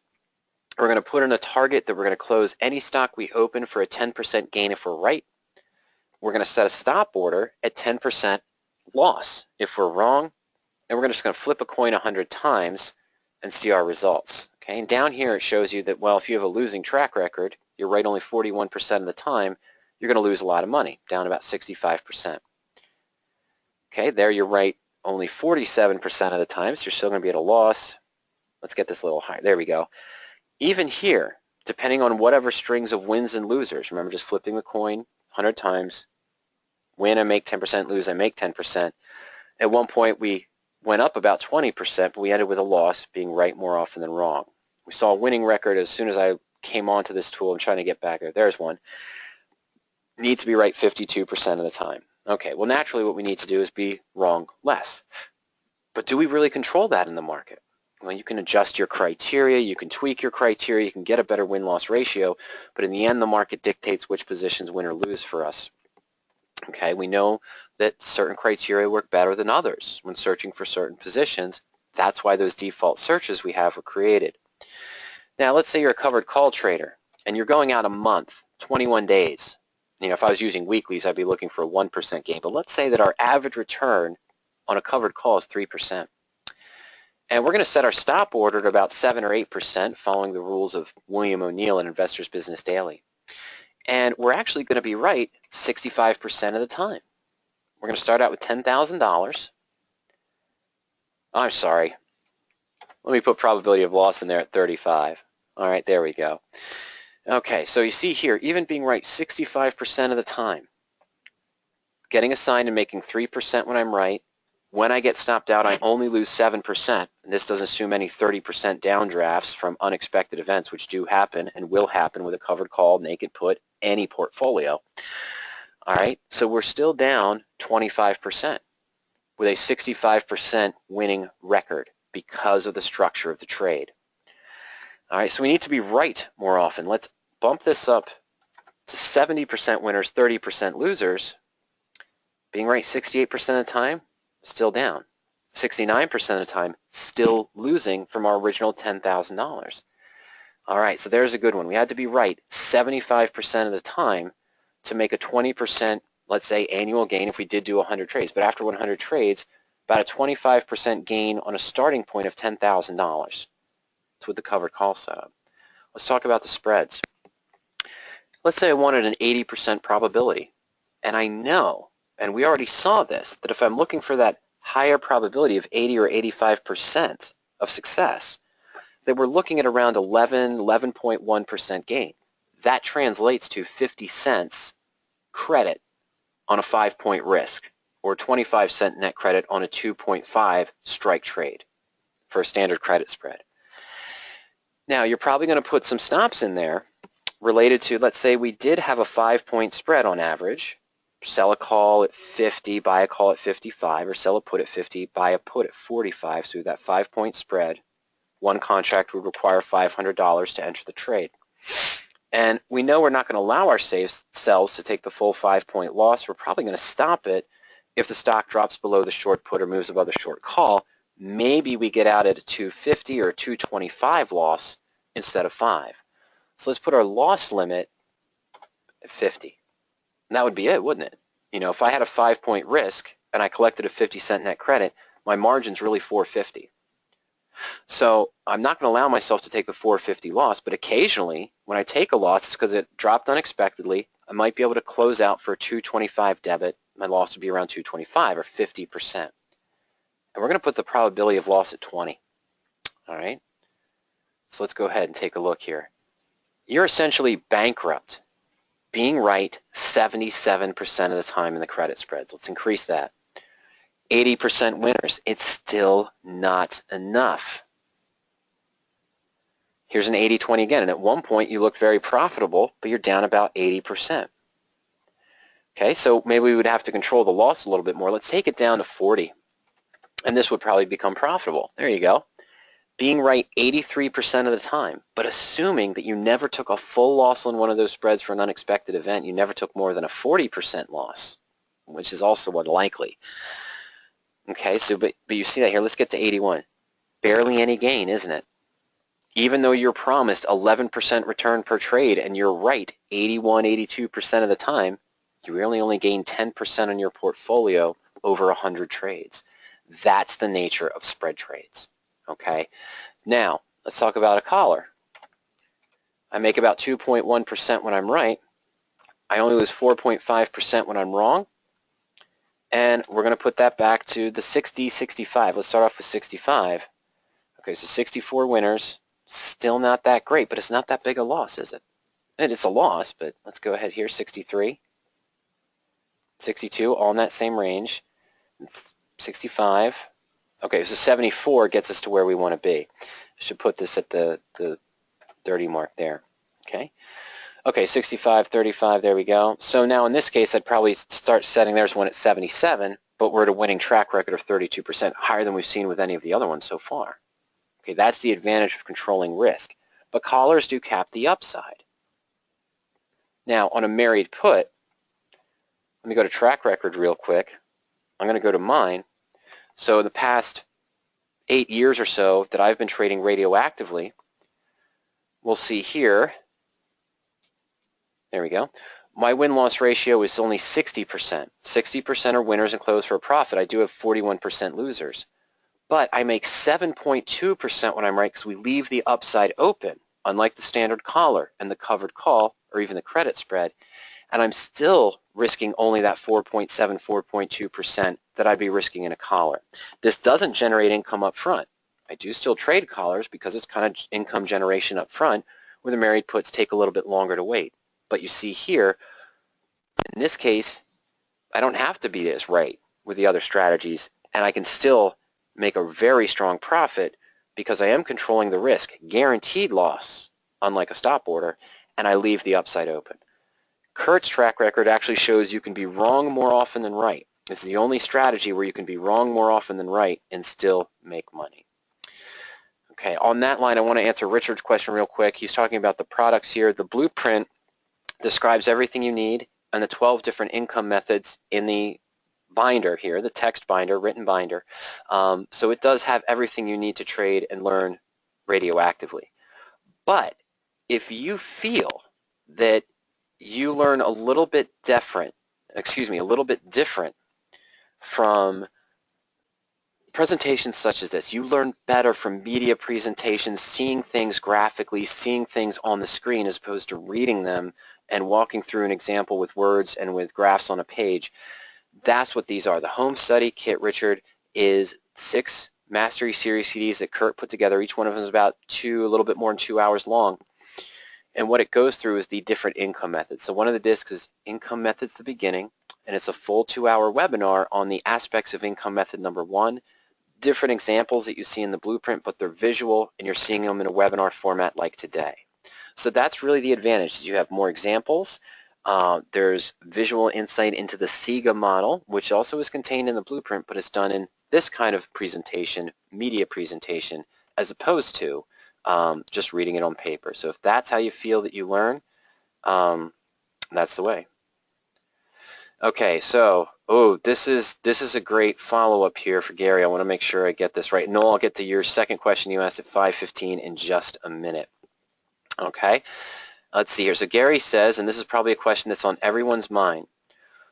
We're going to put in a target that we're going to close any stock we open for a 10% gain if we're right. We're going to set a stop order at 10% loss if we're wrong. And we're just going to flip a coin 100 times and see our results. Okay, and down here it shows you that, well, if you have a losing track record, you're right only 41% of the time, you're going to lose a lot of money, down about 65%. Okay, there you're right only 47% of the time, so you're still going to be at a loss. Let's get this a little higher. There we go. Even here, depending on whatever strings of wins and losers, remember just flipping the coin 100 times, win I make 10%, lose I make 10%. At one point we went up about 20%, but we ended with a loss, being right more often than wrong. We saw a winning record as soon as I came onto this tool. I'm trying to get back there. There's one. Need to be right 52% of the time. Okay, well naturally what we need to do is be wrong less. But do we really control that in the market? Well, you can adjust your criteria, you can tweak your criteria, you can get a better win-loss ratio, but in the end the market dictates which positions win or lose for us. Okay, we know that certain criteria work better than others when searching for certain positions. That's why those default searches we have were created. Now let's say you're a covered call trader and you're going out a month, 21 days. You know, if I was using weeklies, I'd be looking for a 1% gain. But let's say that our average return on a covered call is 3%. And we're going to set our stop order at about 7 or 8%, following the rules of William O'Neill and Investors Business Daily. And we're actually going to be right 65% of the time. We're going to start out with $10,000. I'm sorry. Let me put probability of loss in there at 35. All right, there we go. Okay, so you see here, even being right 65% of the time, getting assigned and making 3% when I'm right. When I get stopped out, I only lose 7%. And this doesn't assume any 30% downdrafts from unexpected events, which do happen and will happen with a covered call, naked put, any portfolio. All right, so we're still down 25% with a 65% winning record because of the structure of the trade. All right, so we need to be right more often. Let's bump this up to 70% winners, 30% losers. Being right 68% of the time, still down. 69% of the time, still losing from our original $10,000. All right, so there's a good one. We had to be right 75% of the time to make a 20%, let's say, annual gain if we did do 100 trades. But after 100 trades, about a 25% gain on a starting point of $10,000. That's with the covered call setup. Let's talk about the spreads. Let's say I wanted an 80% probability. And I know, and we already saw this, that if I'm looking for that higher probability of 80 or 85% of success, that we're looking at around 11.1% gain. That translates to 50 cents credit on a 5-point risk, or 25-cent net credit on a 2.5 strike trade for a standard credit spread. Now, you're probably going to put some stops in there related to, let's say we did have a 5-point spread on average. Sell a call at 50, buy a call at 55, or sell a put at 50, buy a put at 45. So that 5-point spread, one contract would require $500 to enter the trade. And we know we're not going to allow our sells to take the full 5-point loss. We're probably going to stop it if the stock drops below the short put or moves above the short call. Maybe we get out at a 250 or a 225 loss instead of 5. So let's put our loss limit at 50. And that would be it, wouldn't it? You know, if I had a 5-point risk and I collected a 50-cent net credit, my margin's really 450. So I'm not going to allow myself to take the 450 loss, but occasionally when I take a loss, it's because it dropped unexpectedly. I might be able to close out for a 225 debit. My loss would be around 225 or 50%. And we're going to put the probability of loss at 20. All right? So let's go ahead and take a look here. You're essentially bankrupt, being right 77% of the time in the credit spreads. Let's increase that. 80% winners. It's still not enough. Here's an 80-20 again, and at one point you look very profitable, but you're down about 80%. Okay, so maybe we would have to control the loss a little bit more. Let's take it down to 40, and this would probably become profitable. There you go. Being right 83% of the time, but assuming that you never took a full loss on one of those spreads for an unexpected event, you never took more than a 40% loss, which is also unlikely. Okay, so but you see that here. Let's get to 81. Barely any gain, isn't it? Even though you're promised 11% return per trade and you're right 81, 82% of the time, you really only gain 10% on your portfolio over 100 trades. That's the nature of spread trades. Okay, now let's talk about a collar. I make about 2.1% when I'm right. I only lose 4.5% when I'm wrong. And we're going to put that back to the 60, 65. Let's start off with 65. Okay, so 64 winners. Still not that great, but it's not that big a loss, is it? And it's a loss, but let's go ahead here. 63, 62, all in that same range. It's 65. Okay, so 74 gets us to where we want to be. I should put this at the 30 mark there. Okay. Okay, 65, 35, there we go. So now in this case, I'd probably start setting there's one at 77, but we're at a winning track record of 32%, higher than we've seen with any of the other ones so far. Okay, that's the advantage of controlling risk. But collars do cap the upside. Now, on a married put, let me go to track record real quick. I'm going to go to mine. So the past 8 years or so that I've been trading radioactively, we'll see here, there we go. My win-loss ratio is only 60%. 60% are winners and close for a profit. I do have 41% losers. But I make 7.2% when I'm right because we leave the upside open, unlike the standard collar and the covered call or even the credit spread. And I'm still risking only that 4.7, 4.2% that I'd be risking in a collar. This doesn't generate income up front. I do still trade collars because it's kind of income generation up front, where the married puts take a little bit longer to wait. But you see here, in this case, I don't have to be as right with the other strategies, and I can still make a very strong profit because I am controlling the risk, guaranteed loss, unlike a stop order, and I leave the upside open. Kurt's track record actually shows you can be wrong more often than right. This is the only strategy where you can be wrong more often than right and still make money. Okay, on that line, I want to answer Richard's question real quick. He's talking about the products here. The blueprint describes everything you need and the 12 different income methods in the binder here, the text binder, written binder. So it does have everything you need to trade and learn radioactively. But if you feel that you learn a little bit different from presentations such as this, you learn better from media presentations, seeing things graphically, seeing things on the screen as opposed to reading them and walking through an example with words and with graphs on a page. That's what these are. The home study kit, Richard, is 6 Mastery Series CDs that Kurt put together. Each one of them is about a little bit more than 2 hours long. And what it goes through is the different income methods. So one of the discs is Income Methods at the beginning, and it's a full 2-hour webinar on the aspects of income method number 1, different examples that you see in the blueprint, but they're visual and you're seeing them in a webinar format like today. So that's really the advantage. You have more examples. There's visual insight into the SIGA model, which also is contained in the blueprint, but it's done in this kind of presentation, media presentation, as opposed to just reading it on paper. So if that's how you feel that you learn, that's the way. Okay, so this is a great follow-up here for Gary. I want to make sure I get this right. Noel, I'll get to your second question you asked at 5:15 in just a minute. Okay, let's see here. So Gary says, and this is probably a question that's on everyone's mind.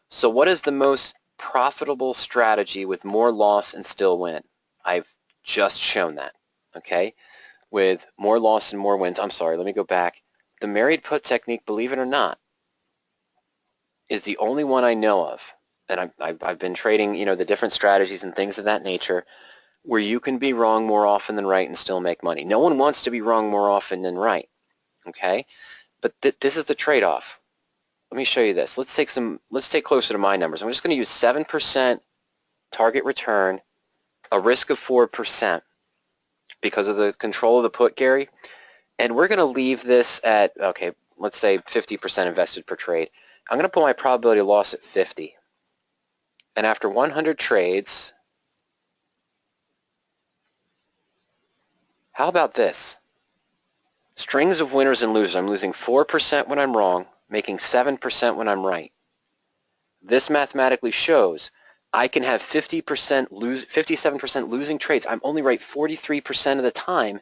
So what is the most profitable strategy with more loss and still win? I've just shown that. Okay, with more loss and more wins. I'm sorry, let me go back. The married put technique, believe it or not, is the only one I know of, and I've been trading, the different strategies and things of that nature, where you can be wrong more often than right and still make money. No one wants to be wrong more often than right, okay? But this is the trade-off. Let me show you this. Let's take closer to my numbers. I'm just going to use 7% target return, a risk of 4% because of the control of the put, Gary, and we're going to leave this at, okay, let's say 50% invested per trade. I'm going to put my probability of loss at 50. And after 100 trades, how about this? Strings of winners and losers. I'm losing 4% when I'm wrong, making 7% when I'm right. This mathematically shows I can have 57% losing trades. I'm only right 43% of the time.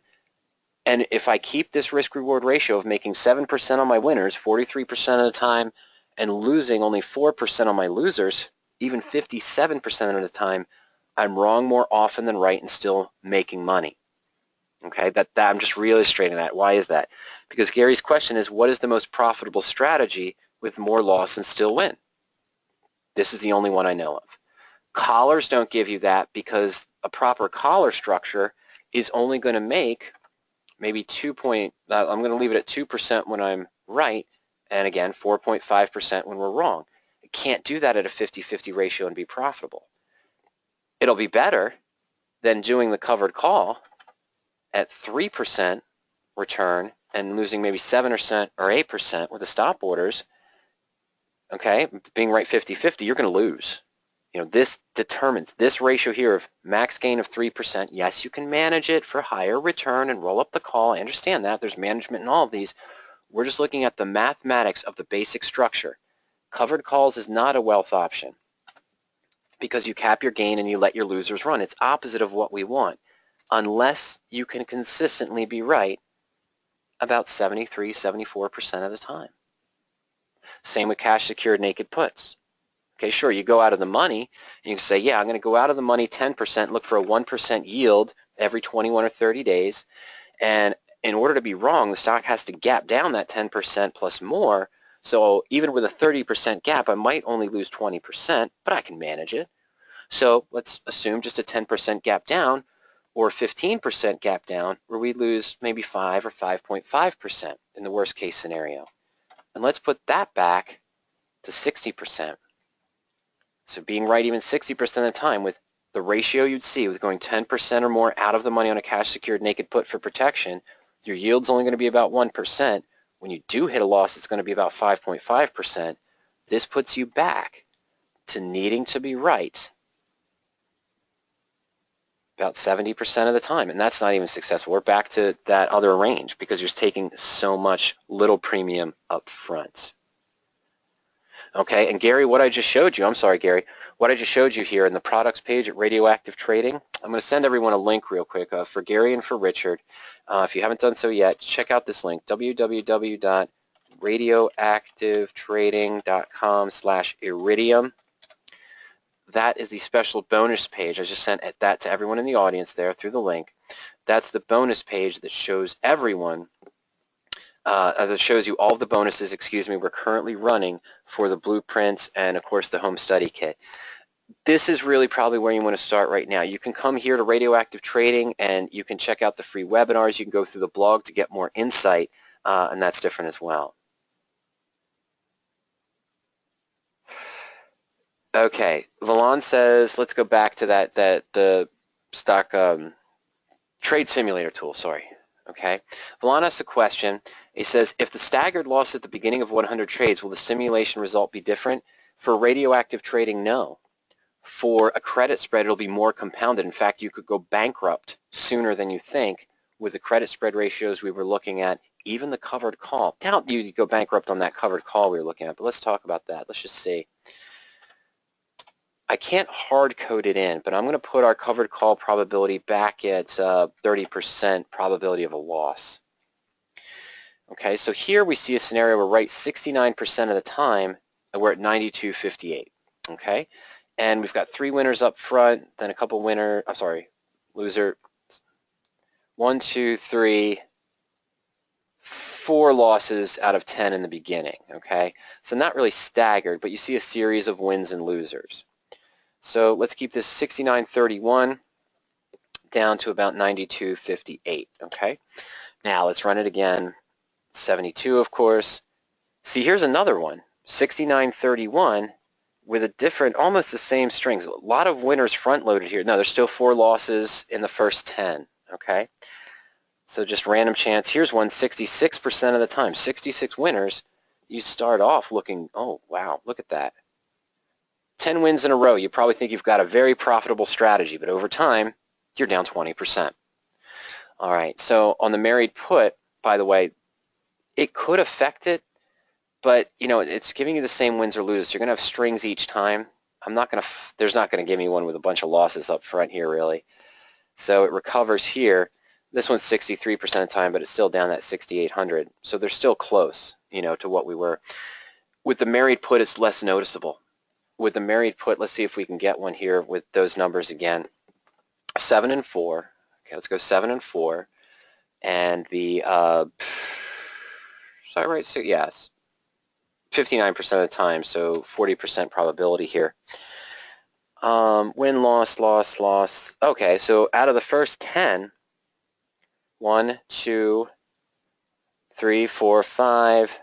And if I keep this risk-reward ratio of making 7% on my winners 43% of the time and losing only 4% on my losers, even 57% of the time, I'm wrong more often than right and still making money. Okay, that I'm just reillustrating that. Why is that? Because Gary's question is, what is the most profitable strategy with more loss and still win? This is the only one I know of. Collars don't give you that because a proper collar structure is only going to make maybe I'm going to leave it at 2% when I'm right, and again, 4.5% when we're wrong. I can't do that at a 50-50 ratio and be profitable. It'll be better than doing the covered call at 3% return and losing maybe 7% or 8% with the stop orders. Okay, being right 50-50, you're going to lose. This determines this ratio here of max gain of 3%. Yes, you can manage it for higher return and roll up the call. I understand that. There's management in all of these. We're just looking at the mathematics of the basic structure. Covered calls is not a wealth option because you cap your gain and you let your losers run. It's opposite of what we want unless you can consistently be right about 73-74% of the time. Same with cash secured naked puts. Okay, sure, you go out of the money, and you can say, yeah, I'm going to go out of the money 10%, look for a 1% yield every 21 or 30 days, and in order to be wrong, the stock has to gap down that 10% plus more, so even with a 30% gap, I might only lose 20%, but I can manage it. So let's assume just a 10% gap down or 15% gap down where we lose maybe 5 or 5.5% in the worst case scenario. And let's put that back to 60%. So being right even 60% of the time with the ratio you'd see with going 10% or more out of the money on a cash secured naked put for protection, your yield's only going to be about 1%. When you do hit a loss, it's going to be about 5.5%. This puts you back to needing to be right about 70% of the time, and that's not even successful. We're back to that other range because you're taking so much little premium up front. Okay, and Gary, what I just showed you, I'm sorry, Gary, what I just showed you here in the products page at RadioActive Trading, I'm going to send everyone a link real quick for Gary and for Richard. If you haven't done so yet, check out this link, www.radioactivetrading.com/iridium. That is the special bonus page. I just sent that to everyone in the audience there through the link. That's the bonus page that shows everyone that shows you all the bonuses, we're currently running for the blueprints and, of course, the home study kit. This is really probably where you want to start right now. You can come here to RadioActive Trading and you can check out the free webinars. You can go through the blog to get more insight, and that's different as well. Okay, Valon says, let's go back to the stock trade simulator tool, sorry. Okay. Valon asks a question. He says, if the staggered loss at the beginning of 100 trades, will the simulation result be different? For radioactive trading, no. For a credit spread, it'll be more compounded. In fact, you could go bankrupt sooner than you think with the credit spread ratios we were looking at, even the covered call. Doubt you'd go bankrupt on that covered call we were looking at, but let's talk about that. Let's just see. I can't hard code it in, but I'm going to put our covered call probability back at 30% probability of a loss. Okay, so here we see a scenario where right 69% of the time we're at 92.58. Okay, and we've got 3 winners up front, then a couple loser. 1, 2, 3, 4 losses out of 10 in the beginning. Okay, so not really staggered, but you see a series of wins and losers. So let's keep this 69.31 down to about 92.58, okay? Now let's run it again. 72, of course. See, here's another one, 69.31 with a different, almost the same strings. A lot of winners front-loaded here. No, there's still 4 losses in the first 10, okay? So just random chance. Here's one, 66% of the time. 66 winners. You start off looking, oh, wow, look at that. 10 wins in a row, you probably think you've got a very profitable strategy, but over time, you're down 20%. All right, so on the married put, by the way, it could affect it, but you know, it's giving you the same wins or loses. You're going to have strings each time. There's not going to give me one with a bunch of losses up front here, really. So it recovers here. This one's 63% of the time, but it's still down that 6,800. So they're still close, you know, to what we were. With the married put, it's less noticeable. With the married put, let's see if we can get one here with those numbers again. 7 and 4. Okay, let's go 7 and 4. And the, sorry, right? So yes, 59% of the time, so 40% probability here. Win, loss, loss, loss. Okay, so out of the first 10, 1, 2, 3, 4, 5,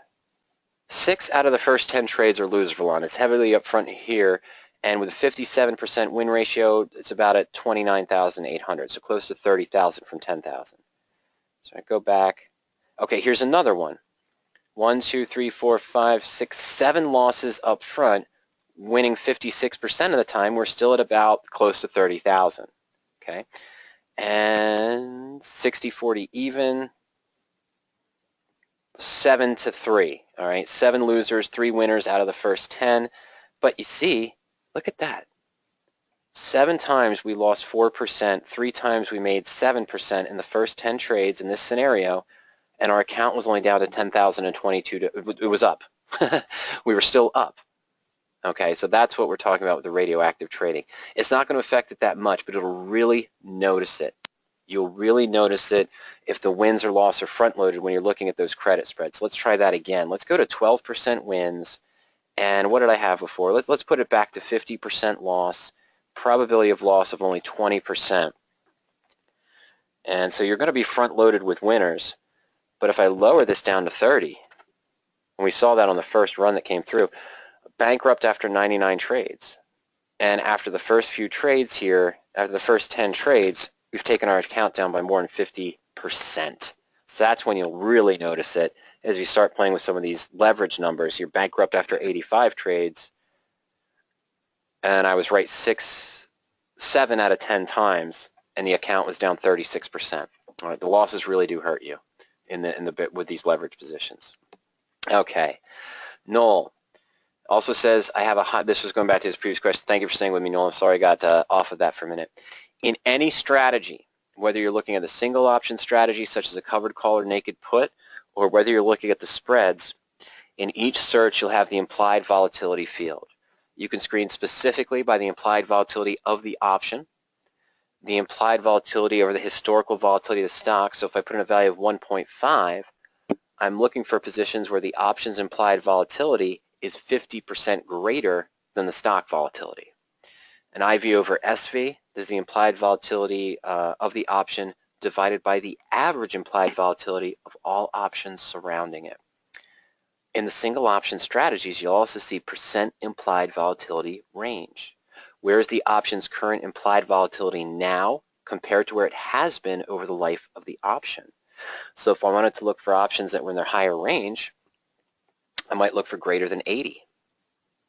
6 out of the first 10 trades are losers, Valon. It's heavily up front here, and with a 57% win ratio, it's about at 29,800, so close to 30,000 from 10,000. So I go back. Okay, here's another one. 1, 2, 3, 4, 5, 6, 7 losses up front, winning 56% of the time. We're still at about close to 30,000. Okay, and 60-40 even. 7 to 3, all right? 7 losers, 3 winners out of the first 10. But you see, look at that. 7 times we lost 4%, 3 times we made 7% in the first 10 trades in this scenario, and our account was only down to 10,022. It was up. We were still up. Okay, so that's what we're talking about with the radioactive trading. It's not going to affect it that much, but it'll really notice it. You'll really notice it if the wins or loss are front-loaded when you're looking at those credit spreads. Let's try that again. Let's go to 12% wins. And what did I have before? Let's put it back to 50% loss, probability of loss of only 20%. And so you're going to be front-loaded with winners. But if I lower this down to 30, and we saw that on the first run that came through, bankrupt after 99 trades. And after the first few trades here, after the first 10 trades, we've taken our account down by more than 50%. So that's when you'll really notice it as you start playing with some of these leverage numbers. You're bankrupt after 85 trades, and I was right 7 out of 10 times, and the account was down 36%. All right, the losses really do hurt you in the bit with these leverage positions. Okay, Noel also says, I have a hot, this was going back to his previous question. Thank you for staying with me, Noel. I'm sorry I got off of that for a minute. In any strategy, whether you're looking at a single option strategy such as a covered call or naked put, or whether you're looking at the spreads, in each search you'll have the implied volatility field. You can screen specifically by the implied volatility of the option, the implied volatility over the historical volatility of the stock. So if I put in a value of 1.5, I'm looking for positions where the option's implied volatility is 50% greater than the stock volatility. An IV over SV is the implied volatility of the option divided by the average implied volatility of all options surrounding it. In the single option strategies, you'll also see percent implied volatility range. Where is the option's current implied volatility now compared to where it has been over the life of the option. So if I wanted to look for options that were in their higher range, I might look for greater than 80,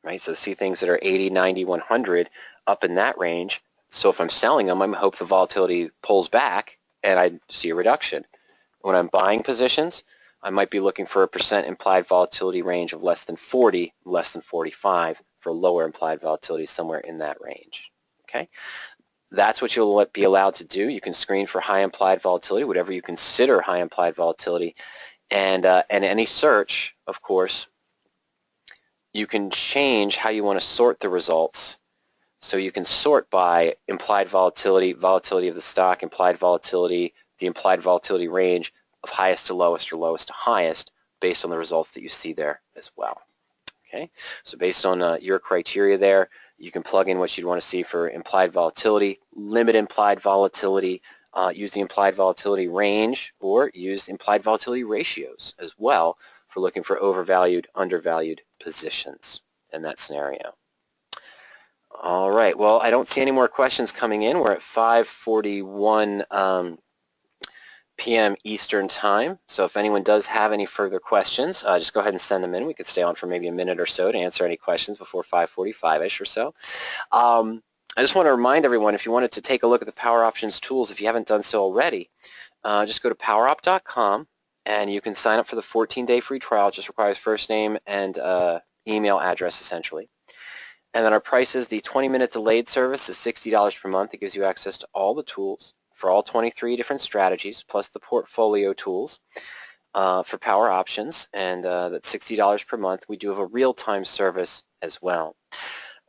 right? So see things that are 80, 90, 100 up in that range. So if I'm selling them, I hope the volatility pulls back and I see a reduction. When I'm buying positions, I might be looking for a percent implied volatility range of less than 40, less than 45 for lower implied volatility somewhere in that range. Okay? That's what you'll be allowed to do. You can screen for high implied volatility, whatever you consider high implied volatility, and any search, of course, you can change how you want to sort the results. So you can sort by implied volatility, volatility of the stock, implied volatility, the implied volatility range of highest to lowest or lowest to highest based on the results that you see there as well. Okay, so based on your criteria there, you can plug in what you'd want to see for implied volatility, limit implied volatility, use the implied volatility range, or use implied volatility ratios as well for looking for overvalued, undervalued positions in that scenario. All right, well, I don't see any more questions coming in. We're at 5:41 p.m. Eastern Time, so if anyone does have any further questions, just go ahead and send them in. We could stay on for maybe a minute or so to answer any questions before 5:45-ish or so. I just want to remind everyone, if you wanted to take a look at the PowerOptions tools, if you haven't done so already, just go to PowerOp.com and you can sign up for the 14-day free trial. It just requires first name and email address, essentially. And then our price is the 20-minute delayed service is $60 per month. It gives you access to all the tools for all 23 different strategies, plus the portfolio tools for PowerOptions, and that's $60 per month. We do have a real-time service as well.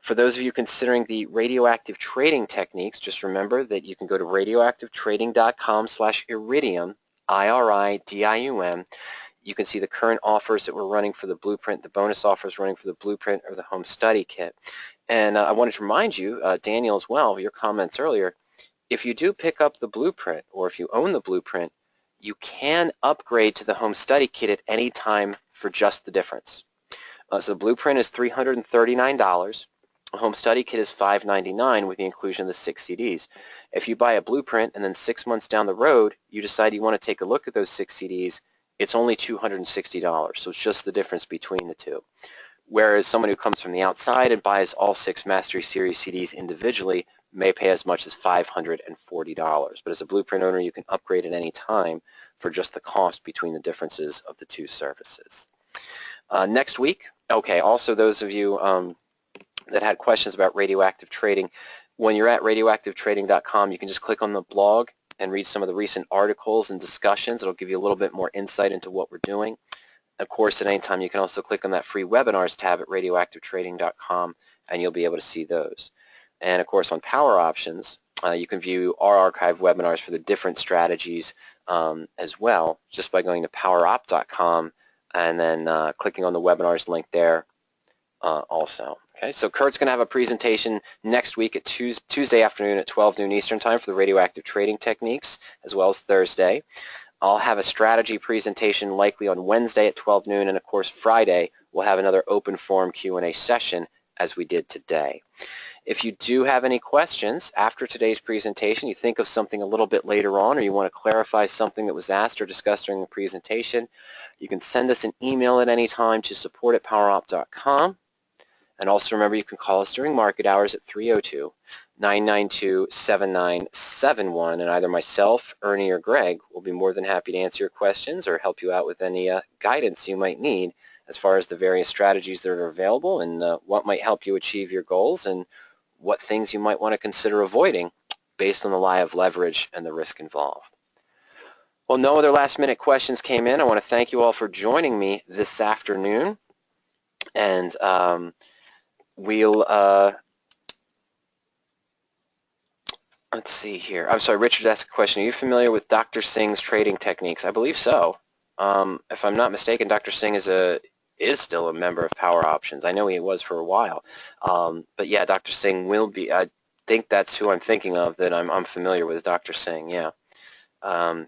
For those of you considering the radioactive trading techniques, just remember that you can go to radioactivetrading.com/iridium, IRIDIUM. You can see the current offers that we're running for the blueprint, the bonus offers running for the blueprint or the home study kit. And I wanted to remind you, Daniel as well, your comments earlier, if you do pick up the blueprint or if you own the blueprint, you can upgrade to the home study kit at any time for just the difference. So the blueprint is $339. A home study kit is $599 with the inclusion of the 6 CDs. If you buy a blueprint and then 6 months down the road you decide you want to take a look at those 6 CDs, it's only $260. So it's just the difference between the two. Whereas someone who comes from the outside and buys all 6 Mastery Series CDs individually may pay as much as $540. But as a blueprint owner, you can upgrade at any time for just the cost between the differences of the two services. Next week, okay, also those of you that had questions about radioactive trading, when you're at radioactivetrading.com, you can just click on the blog and read some of the recent articles and discussions. It'll give you a little bit more insight into what we're doing. Of course, at any time, you can also click on that free webinars tab at radioactivetrading.com, and you'll be able to see those. And of course, on PowerOptions, you can view our archived webinars for the different strategies as well, just by going to PowerOp.com and then clicking on the webinars link there also. Okay, so Kurt's going to have a presentation next week at Tuesday afternoon at 12 noon Eastern Time for the radioactive trading techniques, as well as Thursday. I'll have a strategy presentation likely on Wednesday at 12 noon, and of course Friday we'll have another open forum Q&A session as we did today. If you do have any questions after today's presentation, you think of something a little bit later on, or you want to clarify something that was asked or discussed during the presentation, you can send us an email at any time to support@powerop.com. And also remember, you can call us during market hours at 302-992-7971, and either myself, Ernie, or Greg will be more than happy to answer your questions or help you out with any guidance you might need as far as the various strategies that are available and what might help you achieve your goals and what things you might want to consider avoiding based on the lie of leverage and the risk involved. Well, no other last-minute questions came in. I want to thank you all for joining me this afternoon, and we'll, let's see here. I'm sorry, Richard asked a question. Are you familiar with Dr. Singh's trading techniques? I believe so. If I'm not mistaken, Dr. Singh is still a member of PowerOptions. I know he was for a while. But yeah, Dr. Singh will be. I think that's who I'm thinking of, that I'm familiar with, Dr. Singh, yeah.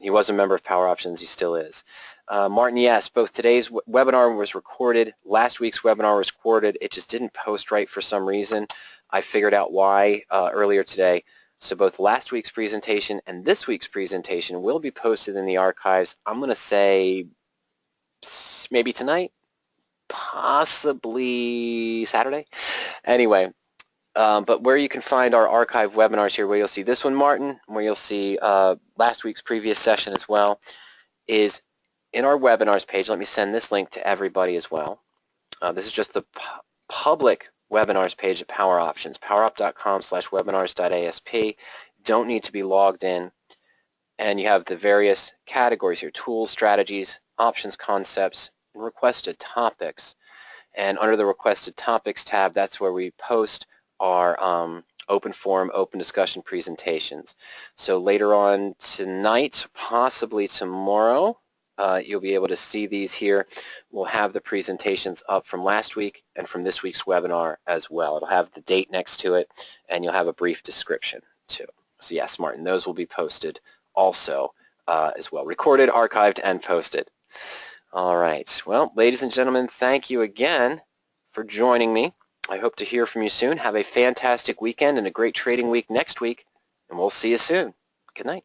He was a member of PowerOptions. He still is. Martin, yes, both today's webinar was recorded. Last week's webinar was recorded. It just didn't post right for some reason. I figured out why earlier today. So both last week's presentation and this week's presentation will be posted in the archives. I'm going to say maybe tonight, possibly Saturday. Anyway, but where you can find our archive webinars here, where you'll see this one, Martin, where you'll see last week's previous session as well, is in our webinars page. Let me send this link to everybody as well. This is just the public webinars page at PowerOptions, powerop.com/webinars.asp. Don't need to be logged in. And you have the various categories here: tools, strategies, options, concepts, and requested topics. And under the requested topics tab, that's where we post our open forum, open discussion presentations. So later on tonight, possibly tomorrow, you'll be able to see these here. We'll have the presentations up from last week and from this week's webinar as well. It'll have the date next to it, and you'll have a brief description too. So yes, Martin, those will be posted also as well. Recorded, archived, and posted. All right. Well, ladies and gentlemen, thank you again for joining me. I hope to hear from you soon. Have a fantastic weekend and a great trading week next week, and we'll see you soon. Good night.